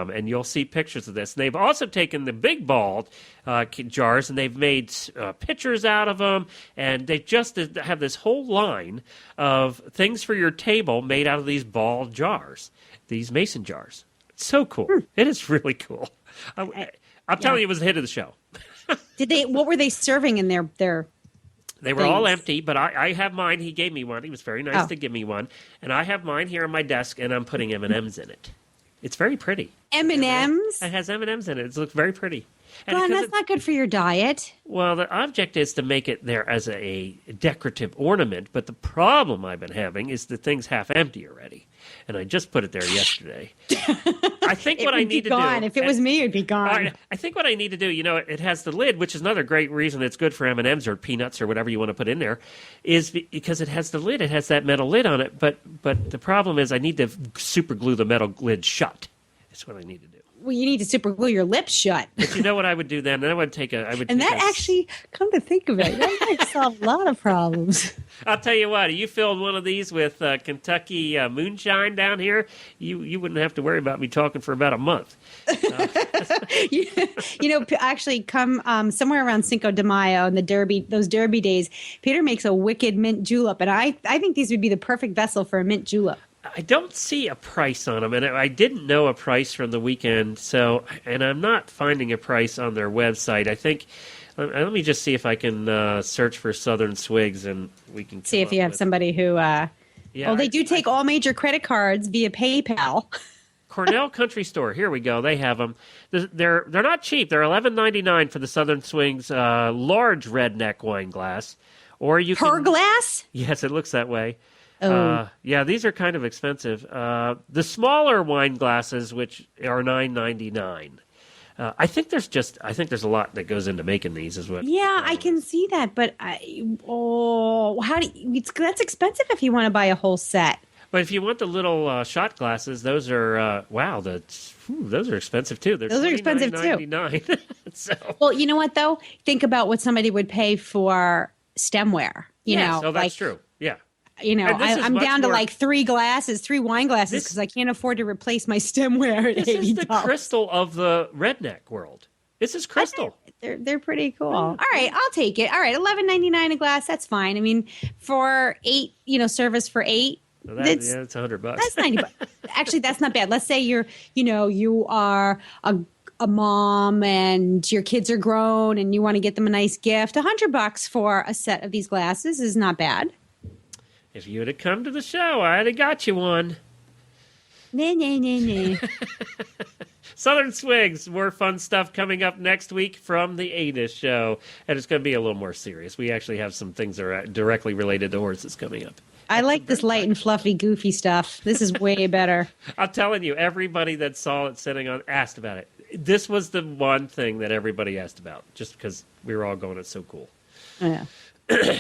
and you'll see pictures of this. And they've also taken the big ball jars, and they've made pictures out of them, and they just have this whole line of things for your table made out of these ball jars, these mason jars. It's so cool. It is really cool. I'm telling you, it was the hit of the show. What were they serving in their They were all empty, but I have mine. He gave me one. He was very nice to give me one. And I have mine here on my desk, and I'm putting M&Ms in it. It's very pretty. M&Ms? It has M&Ms in it. It looks very pretty. And Glenn, that's not good for your diet. Well, the object is to make it there as a decorative ornament, but the problem I've been having is the thing's half empty already. And I just put it there yesterday. I think what I need to do... If it was me, it'd be gone. I think what I need to do, it has the lid, which is another great reason it's good for M&Ms or peanuts or whatever you want to put in there, is because it has the lid. It has that metal lid on it. But the problem is I need to super glue the metal lid shut. That's what I need to do. Well, you need to super glue your lips shut. But you know what I would do then? Then I would take actually, come to think of it, that might solve a lot of problems. I'll tell you what, if you filled one of these with Kentucky moonshine down here, you wouldn't have to worry about me talking for about a month. Actually, come somewhere around Cinco de Mayo and those Derby days, Peter makes a wicked mint julep, and I think these would be the perfect vessel for a mint julep. I don't see a price on them, and I didn't know a price from the weekend, and I'm not finding a price on their website. I think, let me just see if I can search for Southern Swigs, and we can see if you have somebody who, they do take all major credit cards via PayPal. Cornell Country Store. Here we go. They have them. They're not cheap. They're $11.99 for the Southern Swings large redneck wine glass. Or you Per can, glass? Yes, it looks that way. Oh. Yeah, these are kind of expensive. The smaller wine glasses, which are $9.99. I think there's a lot that goes into making these as well. Yeah, I can see that, but that's expensive if you want to buy a whole set. But if you want the little shot glasses, those are those are expensive too. Those are expensive too. $29.99. So. Well, you know what though? Think about what somebody would pay for stemware. You know, so that's true. Yeah. You know, I'm down to like three wine glasses, because I can't afford to replace my stemware at $80. This is the crystal of the redneck world. This is crystal. They're pretty cool. All right, I'll take it. All right, $11.99 a glass. That's fine. I mean, for 8, service for 8. So it's $100. That's $90. Actually, that's not bad. Let's say you are a mom and your kids are grown and you want to get them a nice gift. $100 for a set of these glasses is not bad. If you would have come to the show, I'd have got you one. Nah. Southern Swigs, more fun stuff coming up next week from the A-Dish show. And it's going to be a little more serious. We actually have some things that are directly related to horses coming up. I like this light and fluffy, goofy stuff. This is way better. I'm telling you, everybody that saw it sitting on asked about it. This was the one thing that everybody asked about, just because we were all going, it's so cool. Yeah.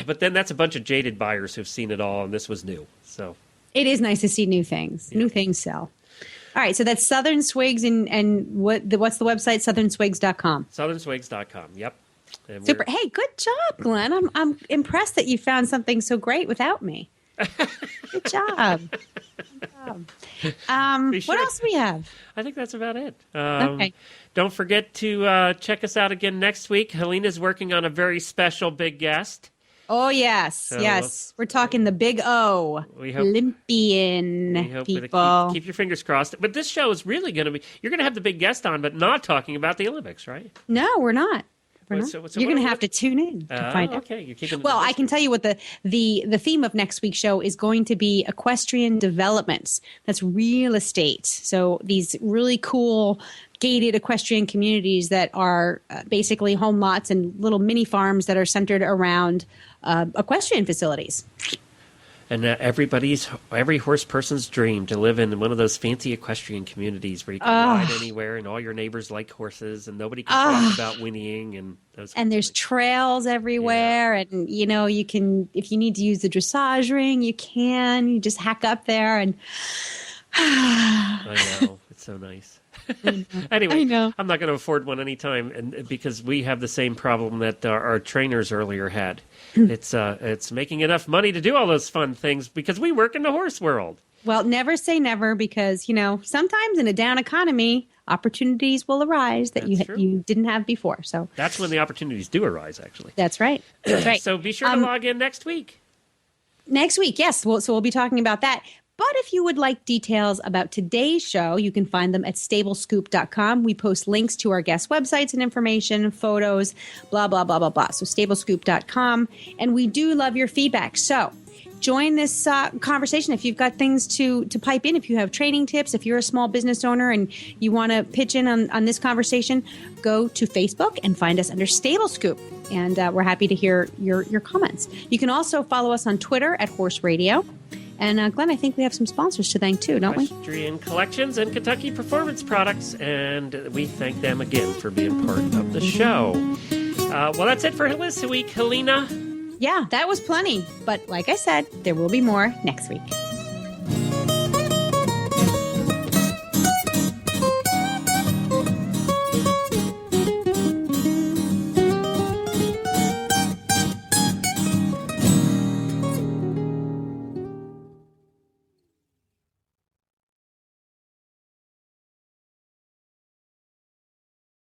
But then that's a bunch of jaded buyers who've seen it all, and this was new. So it is nice to see new things. Yeah. New things sell. All right, so that's Southern Swigs, and what's the website? SouthernSwigs.com. SouthernSwigs.com. Yep. Super. Hey, good job, Glenn. I'm impressed that you found something so great without me. Good job. What else do we have? I think that's about it. Okay. Don't forget to check us out again next week. Helena's working on a very special big guest. Oh, yes. Yes. We're talking the big O. Olympian people. Keep your fingers crossed. But this show is really going to be, you're going to have the big guest on, but not talking about the Olympics, right? No, we're not. So you're going to have to tune in to find out. Okay. You're keeping I can tell you what the theme of next week's show is going to be equestrian developments. That's real estate. So these really cool gated equestrian communities that are basically home lots and little mini farms that are centered around equestrian facilities. And every horse person's dream to live in one of those fancy equestrian communities where you can ride anywhere and all your neighbors like horses and nobody can talk about whinnying and those. And there's trails everywhere, and you can, if you need to use the dressage ring, you can. You just hack up there and. I know, it's so nice. Anyway, I know. I'm not going to afford one anytime, and because we have the same problem that our trainers earlier had. It's making enough money to do all those fun things because we work in the horse world. Well, never say never, because sometimes in a down economy, opportunities will arise that you didn't have before. So that's when the opportunities do arise. Actually, that's right. That's right. So be sure to log in next week. Next week, yes. So we'll be talking about that. But if you would like details about today's show, you can find them at stablescoop.com. We post links to our guest websites and information, photos, blah, blah, blah, blah, blah. So stablescoop.com. And we do love your feedback. So join this conversation if you've got things to pipe in. If you have training tips, if you're a small business owner and you want to pitch in on this conversation, go to Facebook and find us under Stable Scoop. And we're happy to hear your comments. You can also follow us on Twitter at Horse Radio. And Glenn, I think we have some sponsors to thank too, don't we? Equestrian Collections and Kentucky Performance Products, and we thank them again for being part of the show. Well, that's it for this week, Helena. Yeah, that was plenty. But like I said, there will be more next week.